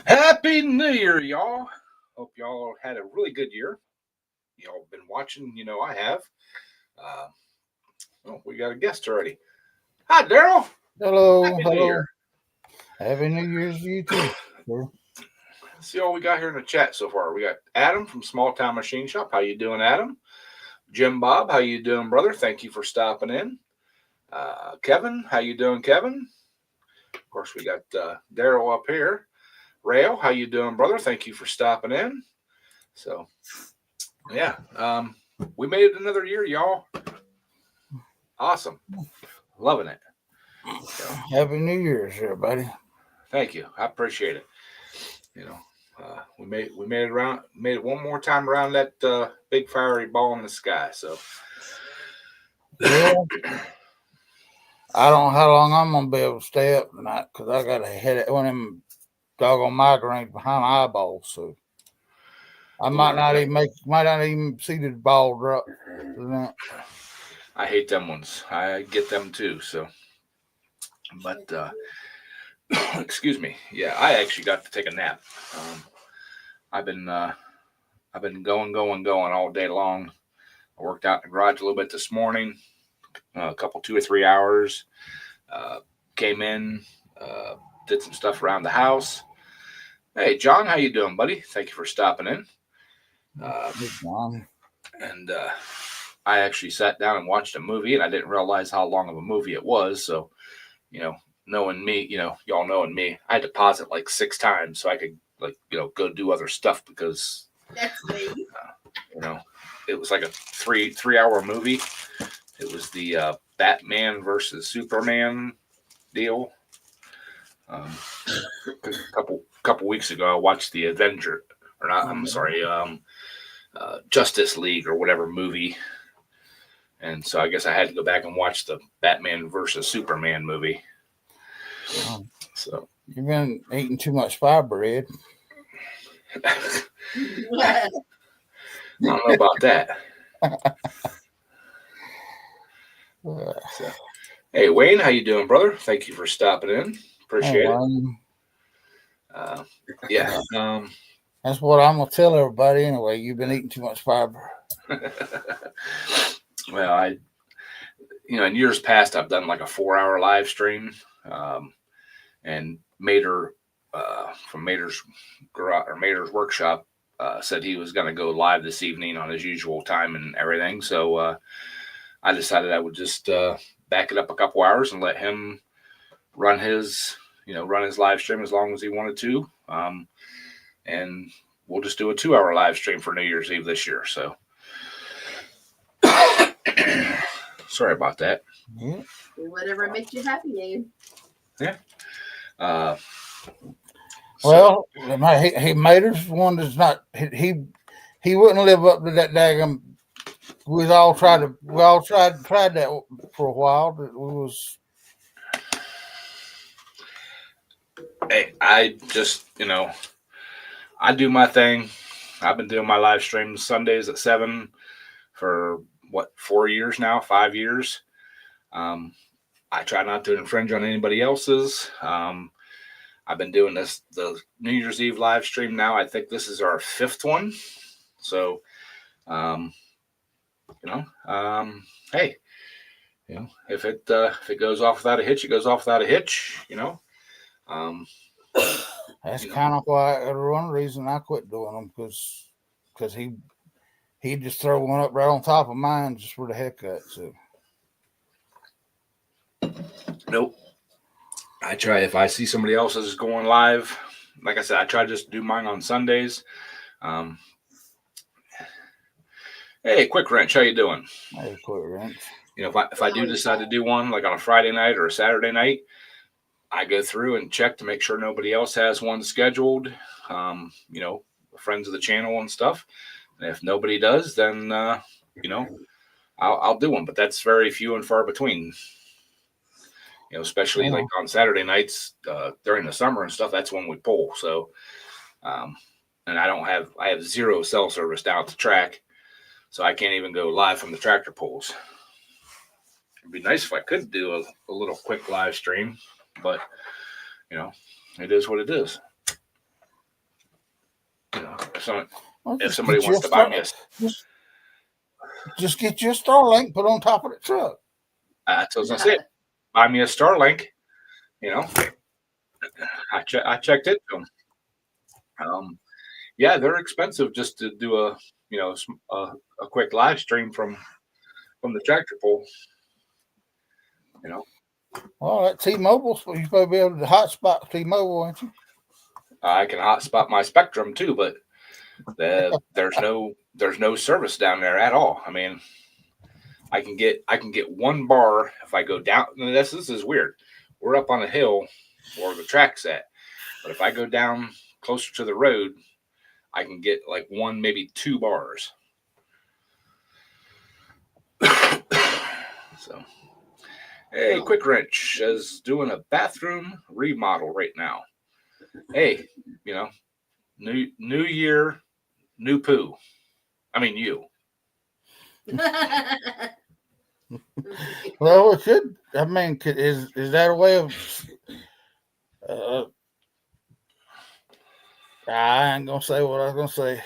Happy New Year, y'all. Hope y'all had a really good year. Y'all been watching, I have. Uh, we got a guest already. Hi, Daryl. Hello, Happy New hello. Year. Happy New Year's to you too. Sure. Let's see all we got here in the chat so far. We got Adam from Small Town Machine Shop. How you doing, Adam? Jim Bob, how you doing, brother? Thank you for stopping in. Kevin, how you doing, Kevin? Of course, we got Daryl up here. Rail, how you doing, brother? Thank you for stopping in. So, yeah, we made it another year, y'all. Awesome, loving it. So, Happy New Year's, everybody. thank you, I appreciate it. We made it one more time around that big fiery ball in the sky. So, Yeah. I don't know how long I'm gonna be able to stay up tonight because I got a headache, one of them doggone migraines behind my eyeballs. So I might not even see the ball drop tonight. I hate them ones. I get them too. So, but excuse me. Yeah, I actually got to take a nap. I've been going all day long. I worked out in the garage a little bit this morning, a couple 2 or 3 hours. Came in, did some stuff around the house. Hey, John, how you doing, buddy? Thank you for stopping in. And I actually sat down and watched a movie, and I didn't realize how long of a movie it was. So, knowing me, y'all knowing me, I had to pause it like 6 times so I could go do other stuff because that's me. It was like a three-hour movie. It was the Batman versus Superman deal. A couple weeks ago, I watched the Avenger, or not. I'm sorry, Justice League or whatever movie, and so I guess I had to go back and watch the Batman versus Superman movie. So you've been eating too much fiber, Ed. I don't know about that. So, hey, Wayne, how you doing, brother? Thank you for stopping in. Appreciate it. Yeah. That's what I'm gonna tell everybody anyway. You've been eating too much fiber. Well, in years past, I've done like a 4-hour live stream, and Mater from Mater's garage or Mater's workshop said he was going to go live this evening on his usual time and everything. So I decided I would just back it up a couple hours and let him run his live stream as long as he wanted to. And we'll just do a 2-hour live stream for New Year's Eve this year. So sorry about that. Yeah. Whatever makes you happy, Ian. Yeah. Well, he Mater's one that's not he wouldn't live up to that daggum. We all tried that for a while, but it was. Hey, I just I do my thing. I've been doing my live streams Sundays at 7 for 4 years now, 5 years. I try not to infringe on anybody else's. I've been doing the New Year's Eve live stream now. I think this is our 5th one. So, hey, if it goes off without a hitch, it goes off without a hitch. That's kind of why one reason I quit doing them because he'd just throw one up right on top of mine just for the heck of it. So. Nope. I try if I see somebody else is going live. Like I said, I try to just do mine on Sundays. Hey, Quick Wrench, how you doing? Hey, Quick Wrench. If I do decide to do one like on a Friday night or a Saturday night, I go through and check to make sure nobody else has one scheduled. Friends of the channel and stuff. And if nobody does, then I'll do one. But that's very few and far between. especially like on Saturday nights during the summer and stuff. That's when we pull. So, and I have zero cell service down at the track, so I can't even go live from the tractor pulls. It'd be nice if I could do a little quick live stream, but it is what it is. If somebody wants to buy me just get your Starlink put on top of the truck. That's what I was gonna say. Buy me a Starlink. I checked it. Yeah, they're expensive just to do a quick live stream from the tractor pull. Well, that T-Mobile, you probably be able to hotspot T-Mobile, aren't you? I can hotspot my Spectrum too, but there's no service down there at all. I mean, I can get 1 bar if I go down. This is weird. We're up on a hill where the track's at, but if I go down closer to the road, I can get like 1, maybe 2 bars. So, hey, Quick Wrench is doing a bathroom remodel right now. Hey, new year, new poo. I mean, you. Well, it should. I mean, is that a way of? I ain't gonna say what I was gonna say.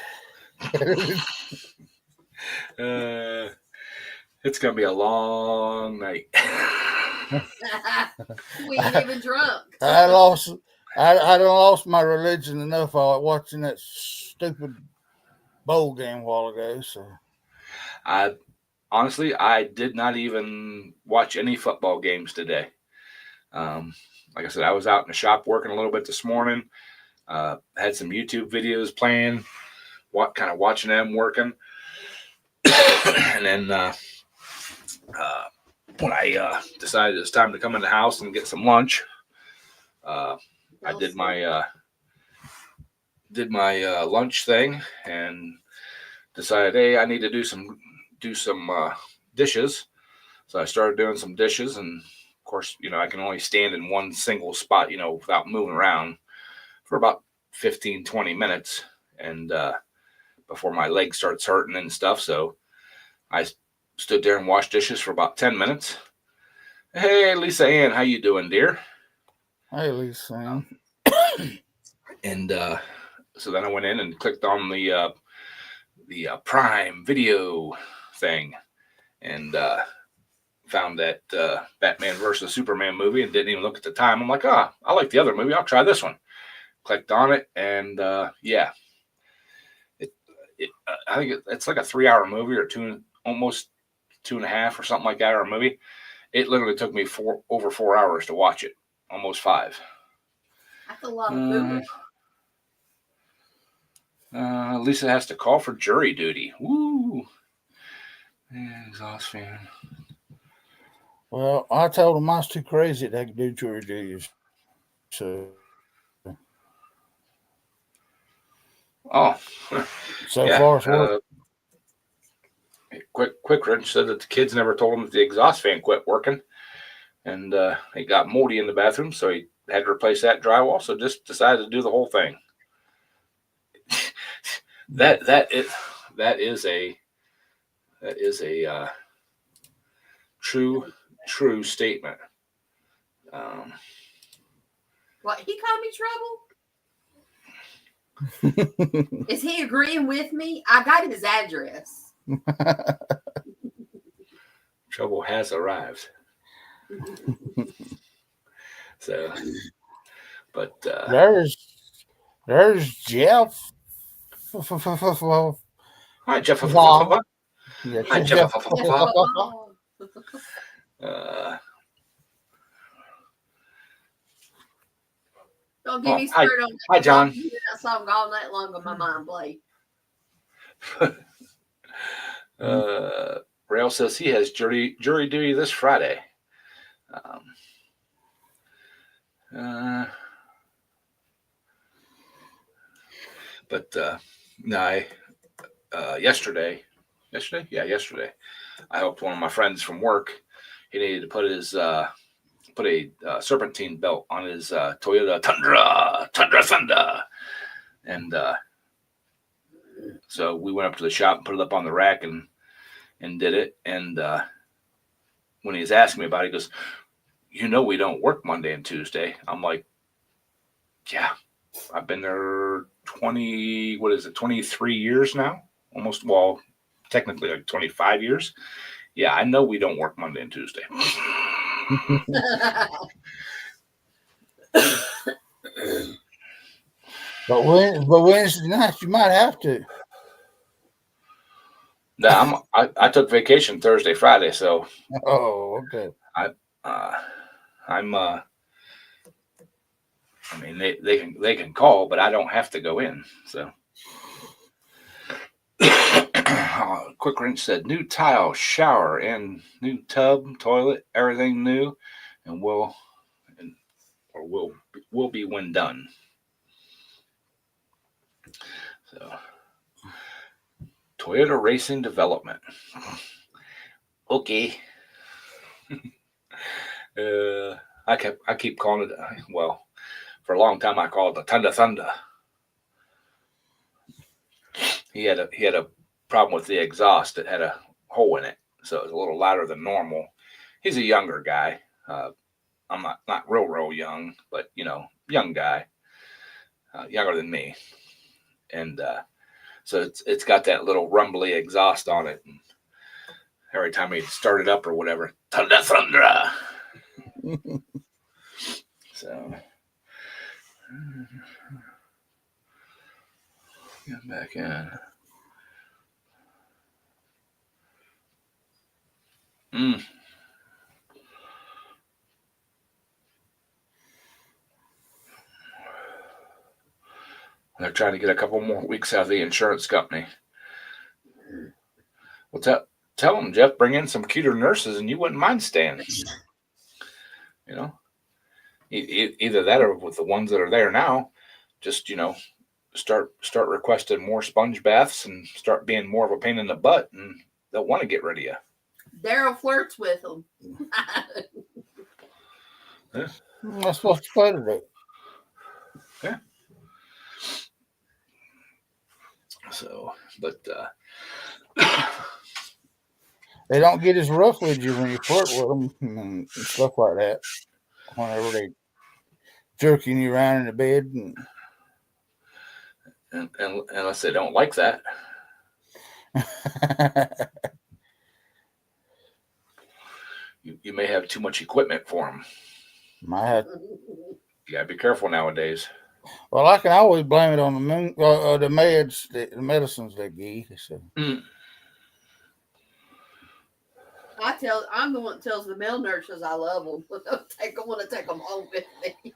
It's gonna be a long night. We ain't even drunk. I done lost my religion enough watching that stupid bowl game a while ago. So, honestly, I did not even watch any football games today. Like I said, I was out in the shop working a little bit this morning. Had some YouTube videos playing, watching them working, and then when I decided it was time to come in the house and get some lunch, I did my lunch thing and decided, hey, I need to do some dishes. So I started doing some dishes, and of course, I can only stand in one single spot, without moving around for about 15-20 minutes, and before my leg starts hurting and stuff. So I stood there and washed dishes for about 10 minutes. Hey, Lisa Ann, how you doing, dear? Hey, Lisa Ann. And so then I went in and clicked on the Prime Video thing, and found that Batman versus Superman movie, and didn't even look at the time. I'm like, I like the other movie. I'll try this one. Clicked on it, and yeah, I think it's like a 3-hour movie, or almost 2.5 or something like that, or a movie. It literally took me over 4 hours to watch it, almost 5. That's a lot of food. Lisa has to call for jury duty. Woo! Yeah, exhaust fan. Well, I told them I was too crazy to do jury duty. So yeah, far as what? Quick Wrench said that the kids never told him that the exhaust fan quit working, and it got moldy in the bathroom, so he had to replace that drywall. So just decided to do the whole thing. That is a true statement. What, he called me trouble? Is he agreeing with me? I got his address. Trouble has arrived. So, but there's Jeff. Hi, Jeff. Hi, Jeff. Don't get me started on that. Hi, John. I hear that song all night long on my mind play. Rail says he has jury duty this Friday. But no, yesterday, I helped one of my friends from work. He needed to put his put a serpentine belt on his Toyota Tundra Thunder, and so we went up to the shop and put it up on the rack and did it. And when he was asking me about it, he goes, we don't work Monday and Tuesday. I'm like, yeah, I've been there 23 years now, almost. Well, technically like 25 years. Yeah, I know we don't work Monday and Tuesday. But Wednesday nights you might have to. No, I took vacation Thursday, Friday, so Oh, okay. I'm I mean they can call, but I don't have to go in. So Quick Wrench said new tile, shower, and new tub, toilet, everything new, and will be when done. So Toyota Racing Development. Okay. I keep calling it. Well, for a long time I called it the Thunder. He had a problem with the exhaust. It had a hole in it, so it was a little louder than normal. He's a younger guy. I'm not real young, but young guy, younger than me, and so it's got that little rumbly exhaust on it. And every time he start it up or whatever, Thunder. So get back in. They're trying to get a couple more weeks out of the insurance company. Well, tell them, Jeff, bring in some cuter nurses and you wouldn't mind staying. Either that or with the ones that are there now, just, start requesting more sponge baths and start being more of a pain in the butt, and they'll want to get rid of you. Daryl flirts with them. Yeah. That's what's supposed to do. Yeah. So, but they don't get as rough with you when you flirt with them and stuff like that. Whenever they jerking you around in the bed, and unless they don't like that. You may have too much equipment for them. You gotta be careful nowadays. Well, I can always blame it on the meds, the medicines they give. So. I'm the one that tells the male nurses I love them. I want to take them home with me.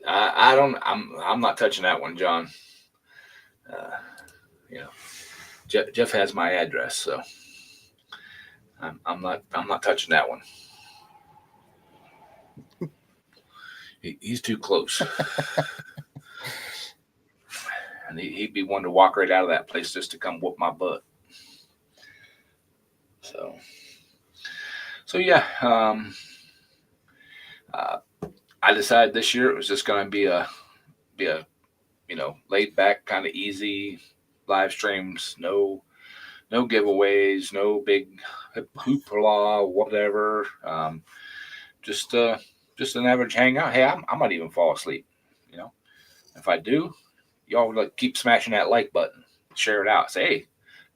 I'm not touching that one, John. Jeff has my address, so I'm not touching that one. He's too close. And he'd be one to walk right out of that place just to come whoop my butt. So yeah, I decided this year it was just going to be a laid back, kind of easy live streams. No giveaways, no big hoopla, whatever. Just an average hangout. Hey, I might even fall asleep. If I do, y'all keep smashing that like button, share it out. Say, hey,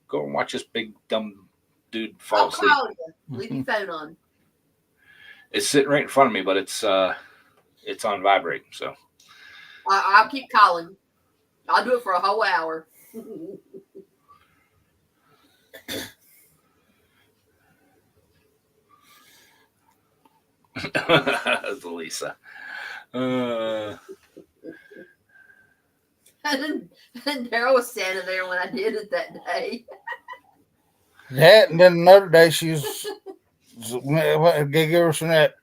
go and watch this big dumb dude fall asleep. Call you. Leave your phone on. It's sitting right in front of me, but it's on vibrate. So I'll keep calling. I'll do it for a whole hour. That's Lisa. And Daryl was standing there when I did it that day. That, and then another day she was they gave her some of that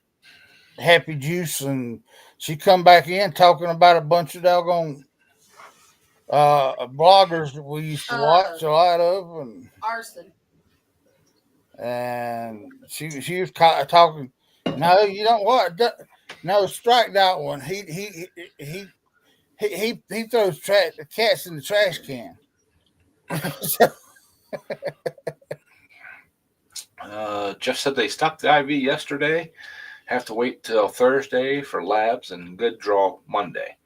happy juice, and she come back in talking about a bunch of doggone bloggers that we used to watch a lot of, and she was talking. No, you don't what? No, strike that one. He throws the cats in the trash can. Jeff said they stopped the IV yesterday. Have to wait till Thursday for labs and good draw Monday.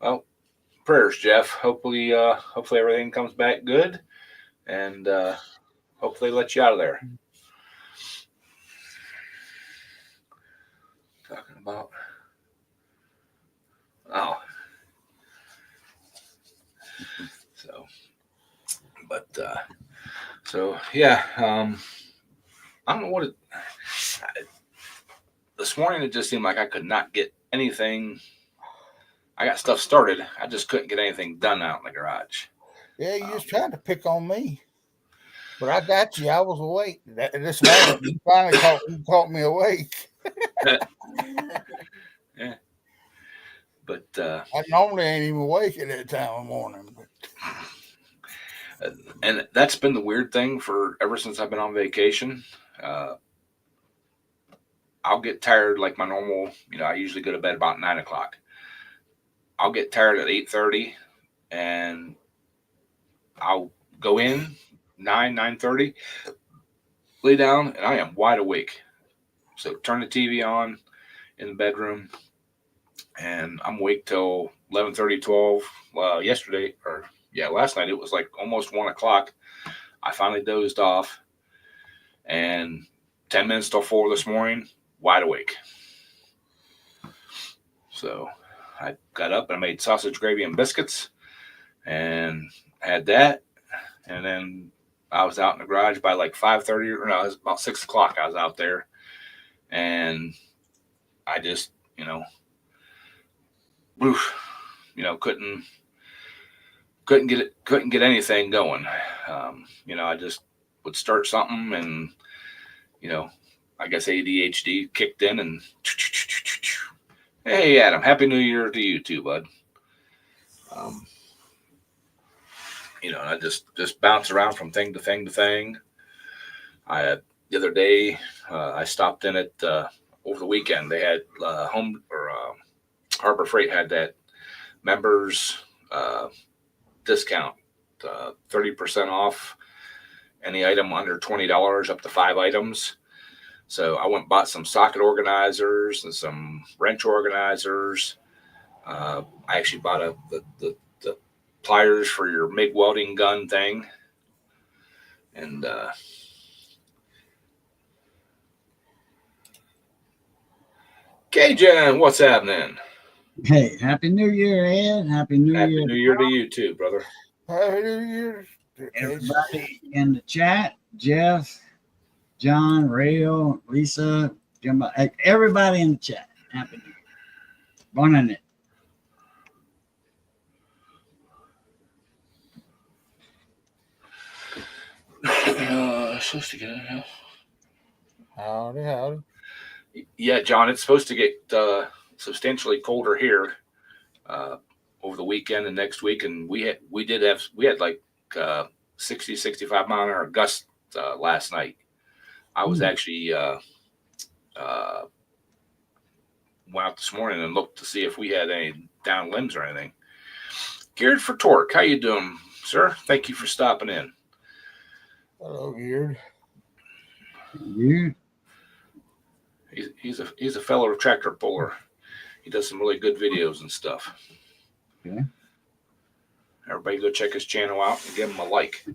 Well, prayers, Jeff. Hopefully everything comes back good, and hopefully they let you out of there. Talking about I don't know what this morning it just seemed like I could not get anything. I got stuff started. I just couldn't get anything done out in the garage. Yeah, you was trying to pick on me, but I got you. I was awake. This morning, you finally caught me awake. Yeah, but I normally ain't even awake at that time of morning. And that's been the weird thing for ever since I've been on vacation. I'll get tired like my normal. I usually go to bed about 9 o'clock. I'll get tired at 8:30, and I'll go in 9:30, lay down, and I am wide awake. So turn the TV on in the bedroom, and I'm awake till 11:30, 12. Well, last night it was like almost 1 o'clock. I finally dozed off, and 10 minutes till 4 this morning, wide awake. So I got up and I made sausage gravy and biscuits and had that. And then I was out in the garage by like 5:30, or no, it was about 6 o'clock. I was out there, and I just, couldn't get anything going. I just would start something, and I guess ADHD kicked in, and hey, Adam, Happy New Year to you too, bud. I just bounce around from thing to thing to thing. The other day, I stopped in at over the weekend. They had Harbor Freight had that members discount, 30% off any item under $20 up to 5 items. So I went and bought some socket organizers and some wrench organizers. I actually bought the pliers for your MIG welding gun thing. And Cajun, what's happening? Hey, Happy New Year, Ed. Happy New Year. Happy New Year to you too, brother. Happy New Year. Everybody in the chat, Jeff, John, Rayo, Lisa, Jim, everybody in the chat. Happy New Year. Bon année. Supposed to get it now. Howdy. Yeah, John, it's supposed to get substantially colder here over the weekend and next week, and we had like 60, 65 mile an hour gusts last night. I was actually went out this morning and looked to see if we had any down limbs or anything. Geared for Torque, how you doing, sir? Thank you for stopping in. Hello, Geared. You? He's a fellow tractor puller. He does some really good videos and stuff. Okay. Everybody go check his channel out and give him a like.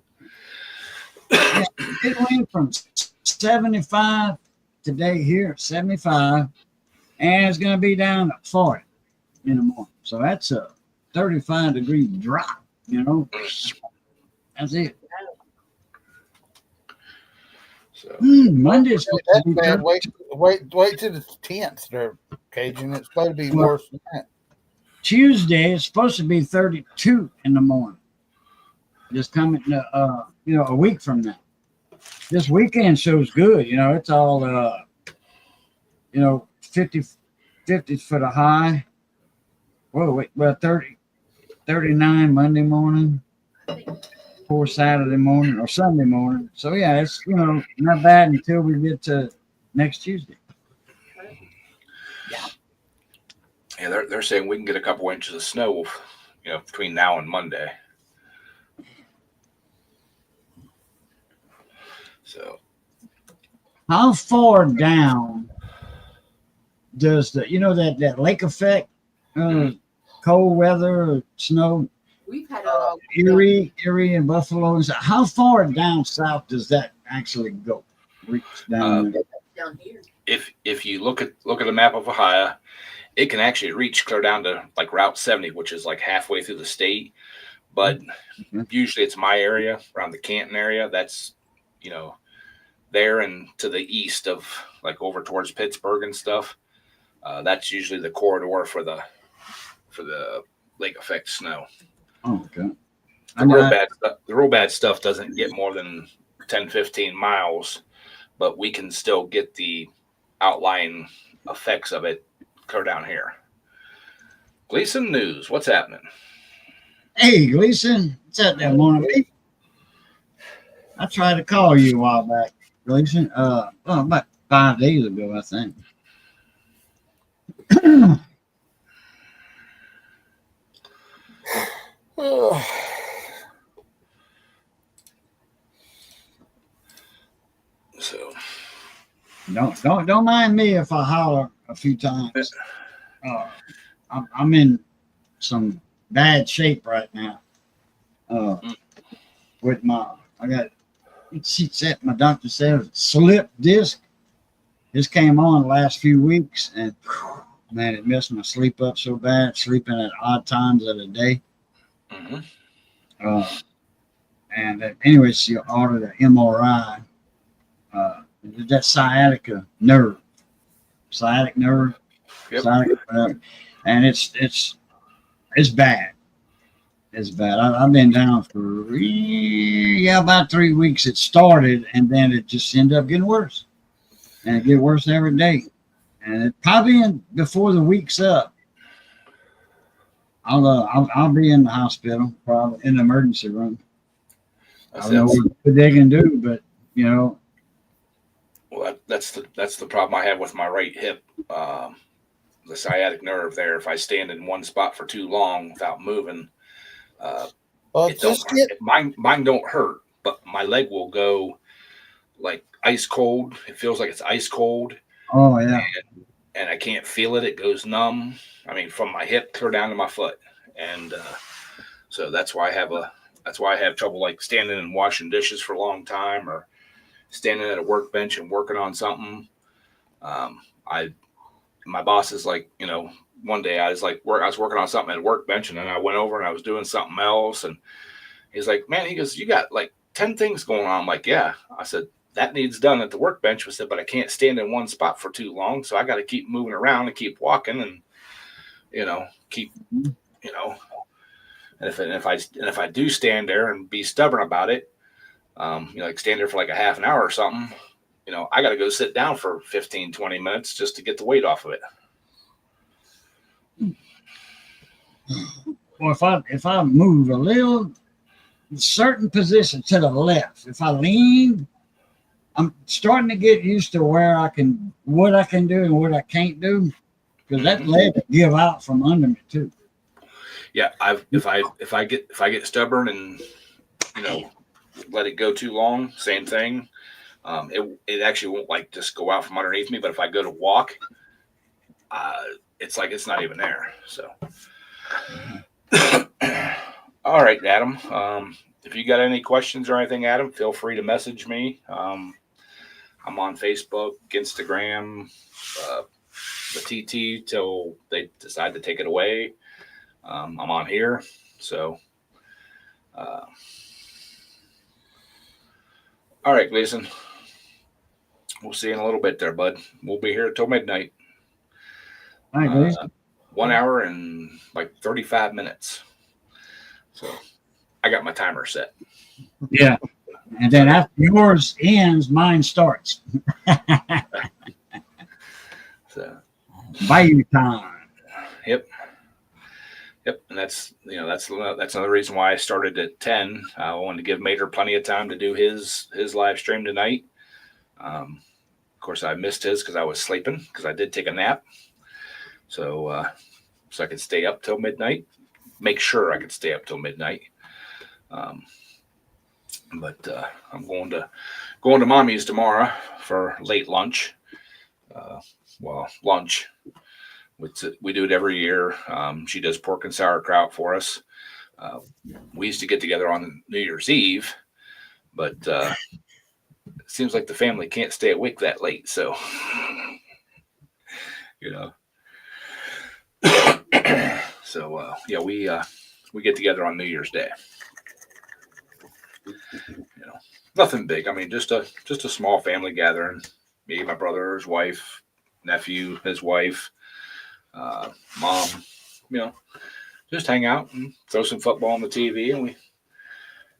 It went from 75 today here at 75, and it's going to be down at 40 in the morning. So that's a 35-degree drop, That's it. So Monday's That's bad. Wait till the 10th there, Cajun. It's supposed to be worse than that. Tuesday is supposed to be 32 in the morning. Just coming, a week from now. This weekend shows good. It's all, 50 for the high. 30. 39 Monday morning, 4 Saturday morning or Sunday morning. So yeah, it's not bad until we get to next Tuesday. Yeah, they're saying we can get a couple inches of snow, between now and Monday. So How far down does that lake effect, cold weather, snow, We've had it all. Erie and Buffalo? How far down south does that actually go? Reach down there? Down here. if you look at a map of Ohio, it can actually reach clear down to like Route 70, which is like halfway through the state. But usually it's my area around the Canton area. That's, there and to the east of like over towards Pittsburgh and stuff. That's usually the corridor for the lake effect snow. Oh, okay. The real bad stuff doesn't get more than 10, 15 miles, but we can still get the outlying effects of it clear down here. Gleason News, what's happening? Hey, Gleason, what's up there, morning? I tried to call you a while back, Gleason. About 5 days ago, I think. So Don't mind me if I holler a few times. I'm in some bad shape right now. With my doctor said slip disc. This came on the last few weeks, and man, it messed my sleep up so bad. Sleeping at odd times of the day. Anyway, she ordered an MRI. That sciatic nerve. Yep. And it's bad. It's bad. I've been down for about 3 weeks. It started, and then it just ended up getting worse, and it get worse every day. And it probably before the week's up, I'll be in the hospital, probably in the emergency room. I don't know what they can do, but Well, that's the problem I have with my right hip. The sciatic nerve there. If I stand in one spot for too long without moving, mine don't hurt, but my leg will go like ice cold. It feels like it's ice cold. Oh yeah. And I can't feel it. It goes numb. I mean, from my hip clear down to my foot, and so that's why I have trouble like standing and washing dishes for a long time, or standing at a workbench and working on something. My boss is like, one day I was working on something at a workbench, and then I went over and I was doing something else, and he's like, man, he goes, you got like 10 things going on. I'm like, yeah. I said, that needs done at the workbench. I said, but I can't stand in one spot for too long, so I got to keep moving around and keep walking, and keep. And if I do stand there and be stubborn about it, like stand there for like a half an hour or something, I got to go sit down for 15, 20 minutes just to get the weight off of it. Well, if I move a little certain position to the left, if I lean, I'm starting to get used to what I can do and what I can't do, because that leg will give out from under me too. Yeah, if I get stubborn and let it go too long, same thing. It actually won't like just go out from underneath me, but if I go to walk, it's like it's not even there. So, all right, Adam. If you got any questions or anything, Adam, feel free to message me. I'm on Facebook, Instagram, the TT till they decide to take it away. I'm on here, so. All right, Gleason. We'll see you in a little bit there, bud. We'll be here till midnight. All right, Gleason. 1 hour and like 35 minutes. So I got my timer set. Yeah. And then after yours ends, mine starts. So Bayou time. Yep. Yep, and that's another reason why I started at 10. I wanted to give Mater plenty of time to do his live stream tonight. Of course, I missed his because I was sleeping because I did take a nap, so I could stay up till midnight. Make sure I could stay up till midnight. But I'm going to mommy's tomorrow for late lunch. Lunch. We do it every year. She does pork and sauerkraut for us. We used to get together on New Year's Eve, but it seems like the family can't stay awake that late. So, we get together on New Year's Day. Nothing big. I mean, just a small family gathering. Me, my brother, his wife, nephew, his wife, mom. Just hang out and throw some football on the TV, and we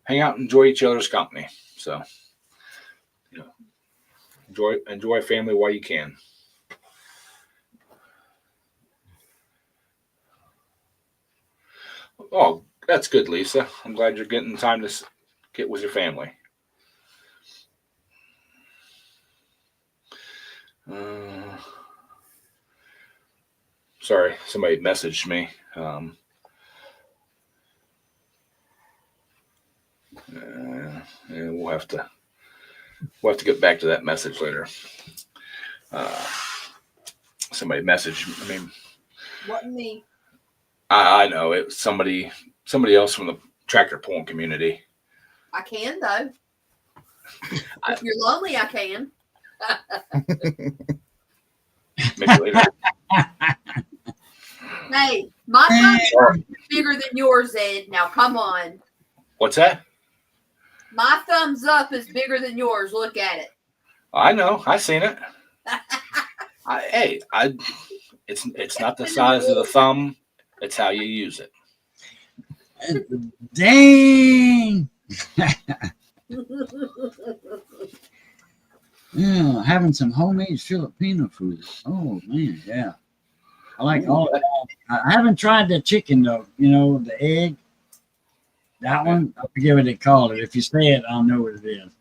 hang out and enjoy each other's company. So, enjoy family while you can. Oh, that's good, Lisa. I'm glad you're getting time to get with your family. Sorry, somebody messaged me. And we'll have to get back to that message later. Somebody messaged. I mean, Wasn't me. I know it was somebody else from the tractor pulling community. I can though. If you're lonely, I can. Maybe later. Hey, my thumbs is bigger than yours, Ed. Now come on. What's that? My thumbs up is bigger than yours. Look at it. I know. I seen it. It's not the size of the thumb. It's how you use it. Dang. Yeah, having some homemade Filipino food. Oh man, yeah. I like all of that. I haven't tried the chicken though. The egg. That one, I forget what they call it. If you say it, I'll know what it is.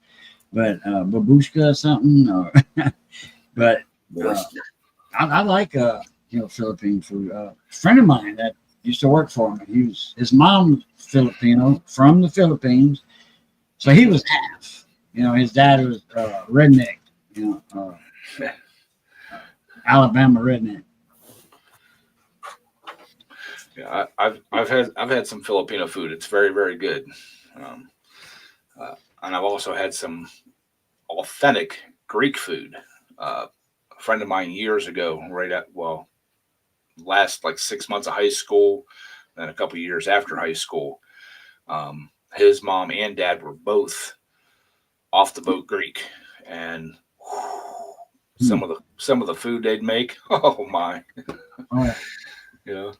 But babushka or something. Or but I like Philippine food. A friend of mine that used to work for me. His mom was Filipino from the Philippines, so he was half. His dad was redneck. Alabama redneck. Yeah, I've had some Filipino food. It's very, very good. And I've also had some authentic Greek food. A friend of mine years ago, last like 6 months of high school, then a couple of years after high school, his mom and dad were both off the boat Greek, and some of the food they'd make. Oh my! Oh, yeah.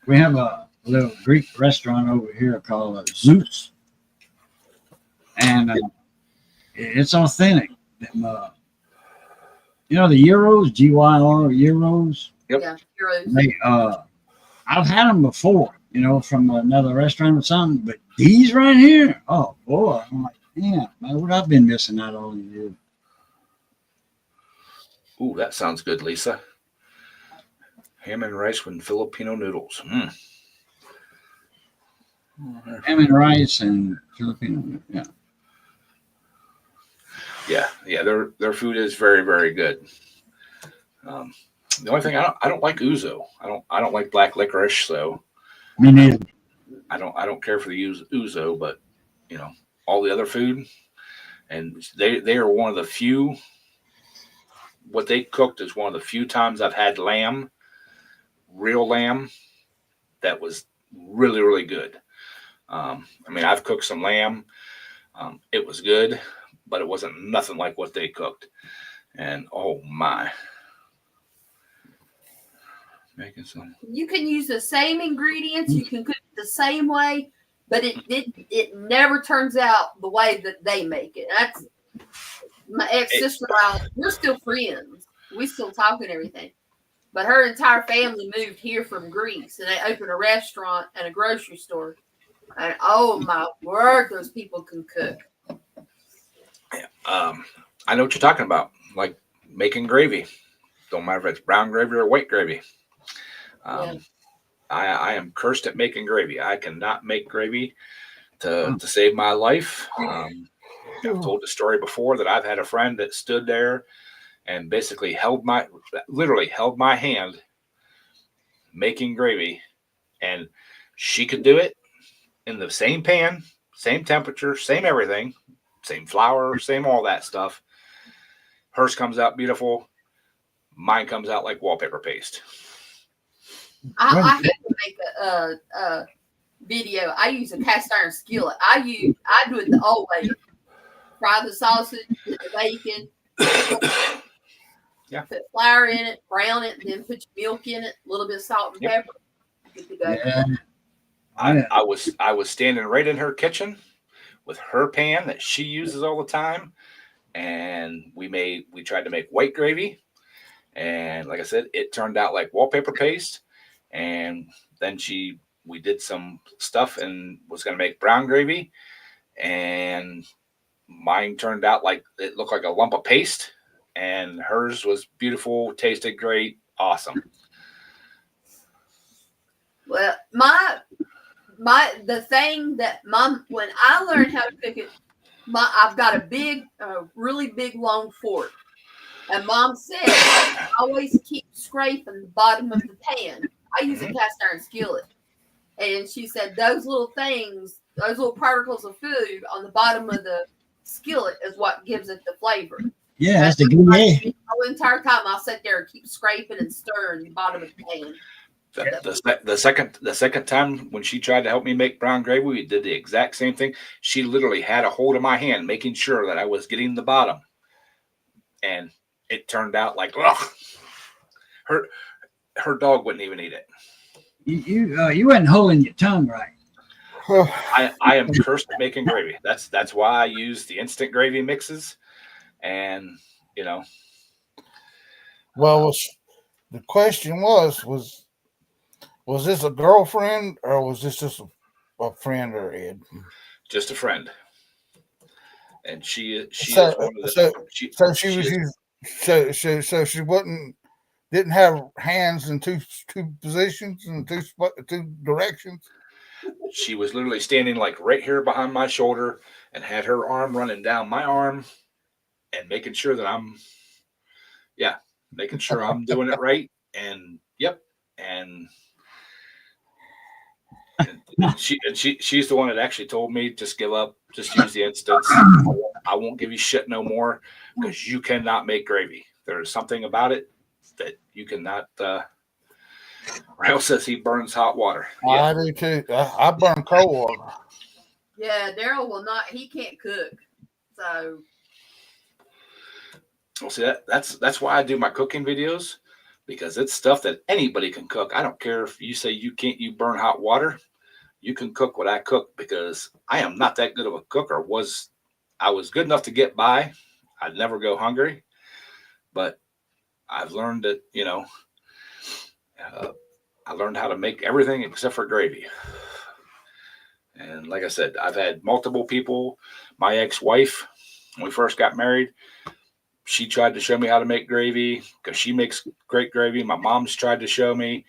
We have a little Greek restaurant over here called Zeus, and it's authentic. The Euros, GYR Euros. Yep. Yeah, heroes. I've had them before, from another restaurant or something, but these right here, oh boy, I'm like, yeah, man, what I've been missing out all these years. Ooh, that sounds good, Lisa. Ham and rice with Filipino noodles. Ham and rice and Filipino, yeah. Yeah. Their food is very, very good. The only thing I don't like ouzo. I don't like black licorice, so Me neither. I don't care for the ouzo, but all the other food, and they are one of the few. What they cooked is one of the few times I've had real lamb, that was really, really good. I've cooked some lamb. It was good, but it wasn't nothing like what they cooked. And oh my. Making some. You can use the same ingredients. You can cook it the same way, but it never turns out the way that they make it. That's my ex-sister. We're still friends. We still talk and everything. But her entire family moved here from Greece, and they opened a restaurant and a grocery store. And oh my word, those people can cook. I know what you're talking about, like making gravy. Don't matter if it's brown gravy or white gravy. Yeah. I am cursed at making gravy. I cannot make gravy to save my life. I've told the story before that I've had a friend that stood there and basically literally held my hand making gravy, and she could do it in the same pan, same temperature, same everything, same flour, same all that stuff. Hers comes out beautiful. Mine comes out like wallpaper paste. I had to make a video. I use a cast iron skillet. I do it the old way. Fry the sausage, put the bacon, Yeah. put flour in it, brown it, then put your milk in it, a little bit of salt and Yep. pepper. Good to go. Yeah. I was standing right in her kitchen with her pan that she uses all the time, and we tried to make white gravy, and like I said, it turned out like wallpaper paste. And then we did some stuff and was going to make brown gravy, and mine turned out like it looked like a lump of paste, and hers was beautiful, tasted great, awesome. Well, the thing that when I learned how to cook it, I've got a really big long fork, and Mom said always keep scraping the bottom of the pan. I use a cast iron skillet, and she said those little things, those little particles of food on the bottom of the skillet is what gives it the flavor. Yeah, that's the good way. The whole entire time I'll sit there and keep scraping and stirring the bottom of the pan. The second time when she tried to help me make brown gravy, we did the exact same thing. She literally had a hold of my hand, making sure that I was getting the bottom, and it turned out like, ugh. Her dog wouldn't even eat it. You wasn't holding your tongue right. I am cursed at making gravy. That's why I use the instant gravy mixes, and Well, the question was this a girlfriend or was this just a friend or Ed? just a friend. And she is So- one of the. so- she she didn't have hands in two positions and two directions. She was literally standing like right here behind my shoulder and had her arm running down my arm and making sure that I'm doing it right. And yep. And she's the one that actually told me just give up, just use the instance. I won't give you shit no more because you cannot make gravy. There's something about it that you cannot. Rail says he burns hot water. I do too. I burn cold water. Yeah, Daryl will not. He can't cook, so Well, see that's why I do my cooking videos, because it's stuff that anybody can cook. I don't care if you say you burn hot water. You can cook what I cook because I am not that good of a cook, or I was good enough to get by. I'd never go hungry, but I've learned that I learned how to make everything except for gravy. And like I said, I've had multiple people. My ex-wife, when we first got married, she tried to show me how to make gravy because she makes great gravy. My mom's tried to show me.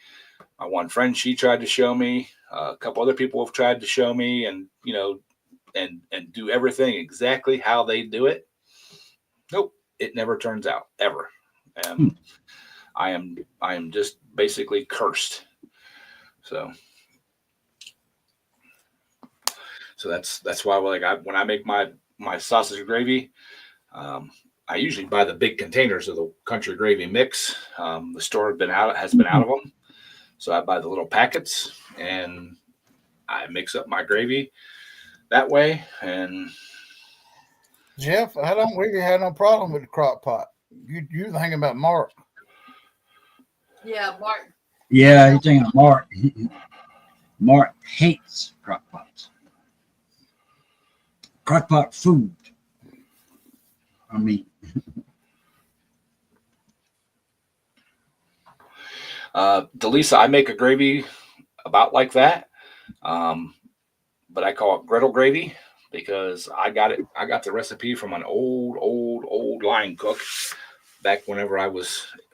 My one friend, she tried to show me. A couple other people have tried to show me, and and do everything exactly how they do it. Nope, it never turns out ever. And I am just basically cursed. So that's why when I make my sausage gravy, I usually buy the big containers of the country gravy mix. The store has been out of them, so I buy the little packets and I mix up my gravy that way. And Jeff, I don't really have no problem with the crock pot. You're thinking about Mark. yeah, Martin. Yeah, you think of Mark. Mark hates crock pots. Crock pot food. I mean, Delisa, I make a gravy about like that, but I call it griddle gravy because I got the recipe from an old line cook back whenever I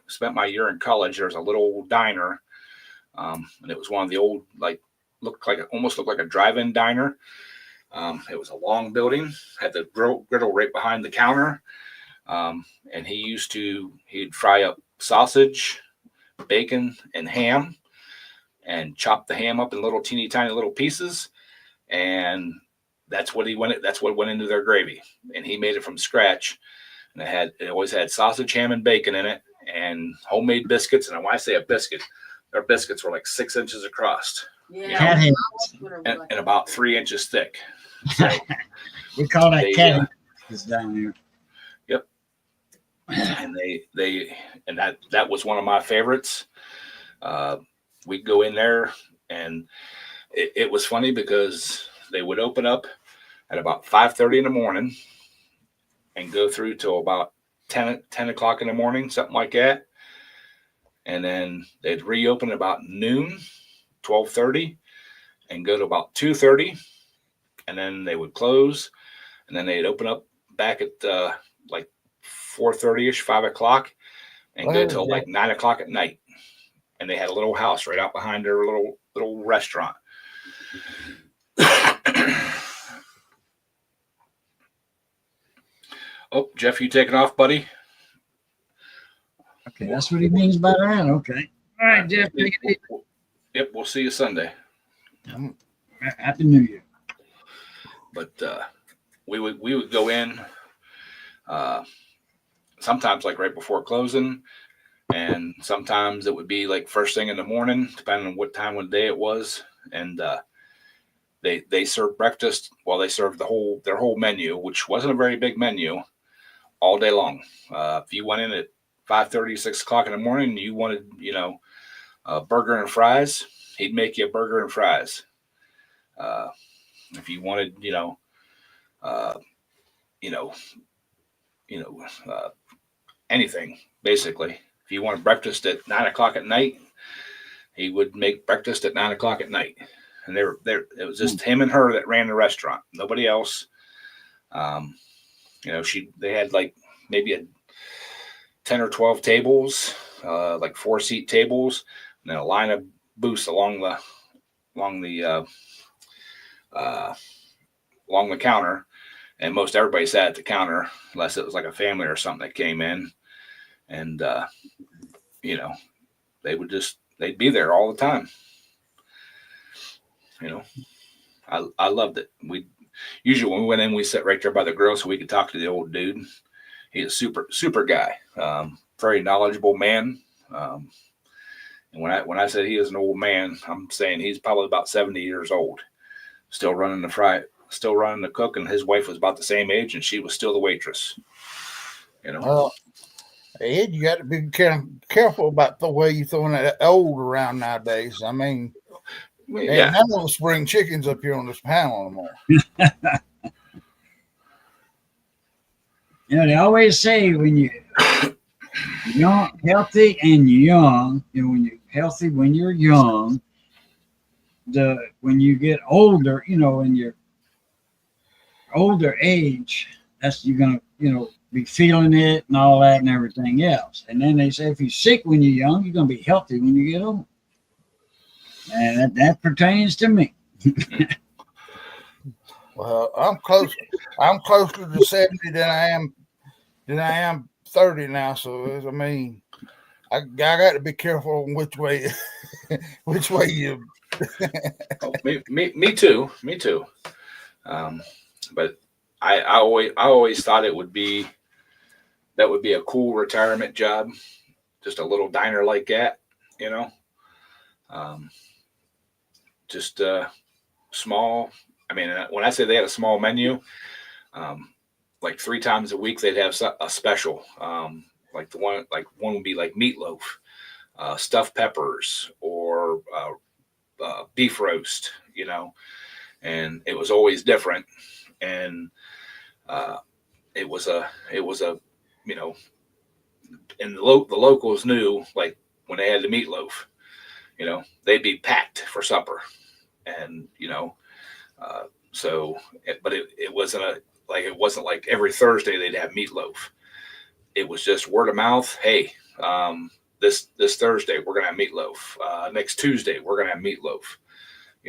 spent my year in college. There's a little diner, and it was one of the old almost looked like a drive-in diner. It was a long building, had the griddle right behind the counter, and he'd fry up sausage, bacon, and ham, and chop the ham up in little teeny tiny little pieces, and that's what went into their gravy, and he made it from scratch, and it always had sausage, ham, and bacon in it, and homemade biscuits. And when I say a biscuit, their biscuits were like 6 inches across, Yeah. Cat head. and about 3 inches thick. So We call that They, cat head down here. and that was one of my favorites. We'd go in there, and it was funny because they would open up at about 5:30 in the morning and go through till about 10 o'clock in the morning, something like that. And then they'd reopen about noon, 12:30, and go to about 2:30, and then they would close, and then they'd open up back at like 4:30ish, 5 o'clock, and go till like 9 o'clock at night. And they had a little house right out behind their little restaurant. Oh, Jeff, you taking off, buddy? Okay, that's what he means by that. Okay. All right, Jeff. Take it easy. Yep, we'll see you Sunday. Happy New Year. But we would go in sometimes like right before closing, and sometimes it would be like first thing in the morning, depending on what time of the day it was. And they served breakfast. Well, they served their whole menu, which wasn't a very big menu, all day long. If you went in at 5:30, 6 o'clock in the morning, and you wanted, a burger and fries, he'd make you a burger and fries. If you wanted, anything, basically. If you wanted breakfast at 9 o'clock at night, he would make breakfast at 9 o'clock at night. And it was just him and her that ran the restaurant. Nobody else. They had like maybe 10 or 12 tables, like 4-seat tables, and then a line of booths along the counter. And most everybody sat at the counter, unless it was like a family or something that came in. And, they'd be there all the time. I loved it. Usually when we went in, we sat right there by the grill so we could talk to the old dude. He's a super guy, very knowledgeable man. And when I said he is an old man, I'm saying he's probably about 70 years old, still running the cook, and his wife was about the same age, and she was still the waitress. Well, Ed, you got to be careful about the way you're throwing that old around nowadays. I mean, Yeah. none of us bring chickens up here on this panel anymore. They always say when you're healthy and young, when you're healthy when you're young, when you get older, in your older age, that's you're gonna, be feeling it and all that and everything else. And then they say if you're sick when you're young, you're gonna be healthy when you get old. And that pertains to me. Well, I'm closer to 70 than I am 30 now. So I mean, I got to be careful on which way you. Oh, me too. But I always thought that would be a cool retirement job, just a little diner like that, just small. I mean, when I say they had a small menu, like 3 times a week they'd have a special. Like one would be like meatloaf, stuffed peppers, or beef roast, and it was always different. And it was a and the locals knew, like when they had the meatloaf, they'd be packed for supper. And, but it wasn't it wasn't like every Thursday they'd have meatloaf. It was just word of mouth. Hey, this Thursday we're going to have meatloaf. Next Tuesday we're going to have meatloaf,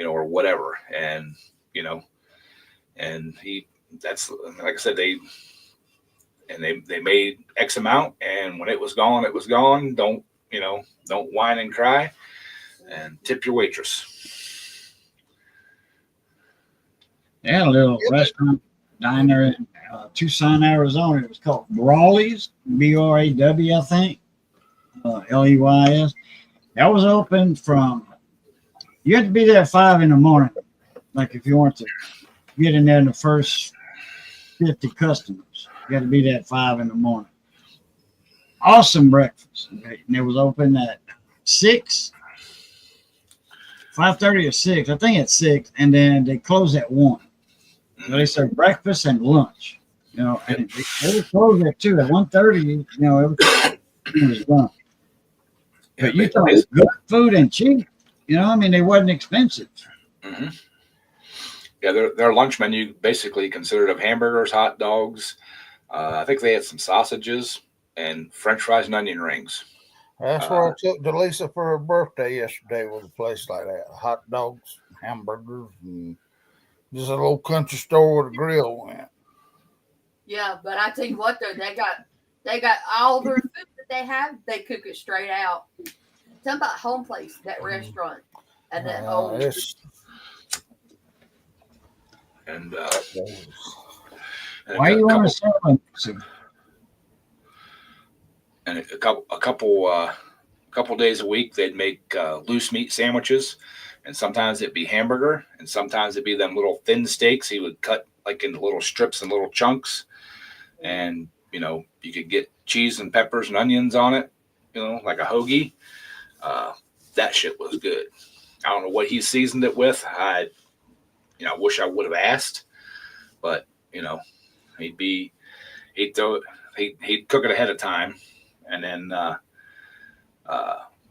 or whatever. And, and that's, like I said, they made X amount, and when it was gone, it was gone. Don't whine and cry, and tip your waitress. They had a little restaurant diner in Tucson, Arizona. It was called Brawley's, B-R-A-W, I think, L-E-Y-S. That was open from, you had to be there at 5 a.m. Like if you want to get in there in the first 50 customers, you got to be there at 5 a.m. Awesome breakfast. Okay? And it was open at 6, 5:30 or 6. I think at 6, and then they close at 1. So they serve breakfast and lunch. And they were closed at 2. At 1:30, everything was done. But you thought it was good food and cheap. They wasn't expensive. Mm-hmm. Yeah, their lunch menu basically consisted of hamburgers, hot dogs. I think they had some sausages and French fries and onion rings. That's where I took Delisa for her birthday yesterday. Was a place like that. Hot dogs, hamburgers, and just a little country store with a grill went. Yeah, but I tell you what though, they got all their food that they have. They cook it straight out. Something about Home Place, that restaurant, and that and why you want to sell them? And a couple days a week, they'd make loose meat sandwiches, and sometimes it'd be hamburger, and sometimes it'd be them little thin steaks. He would cut like into little strips and little chunks, and you could get cheese and peppers and onions on it, like a hoagie. That shit was good. I don't know what he seasoned it with. I wish I would have asked, but he'd cook it ahead of time, and then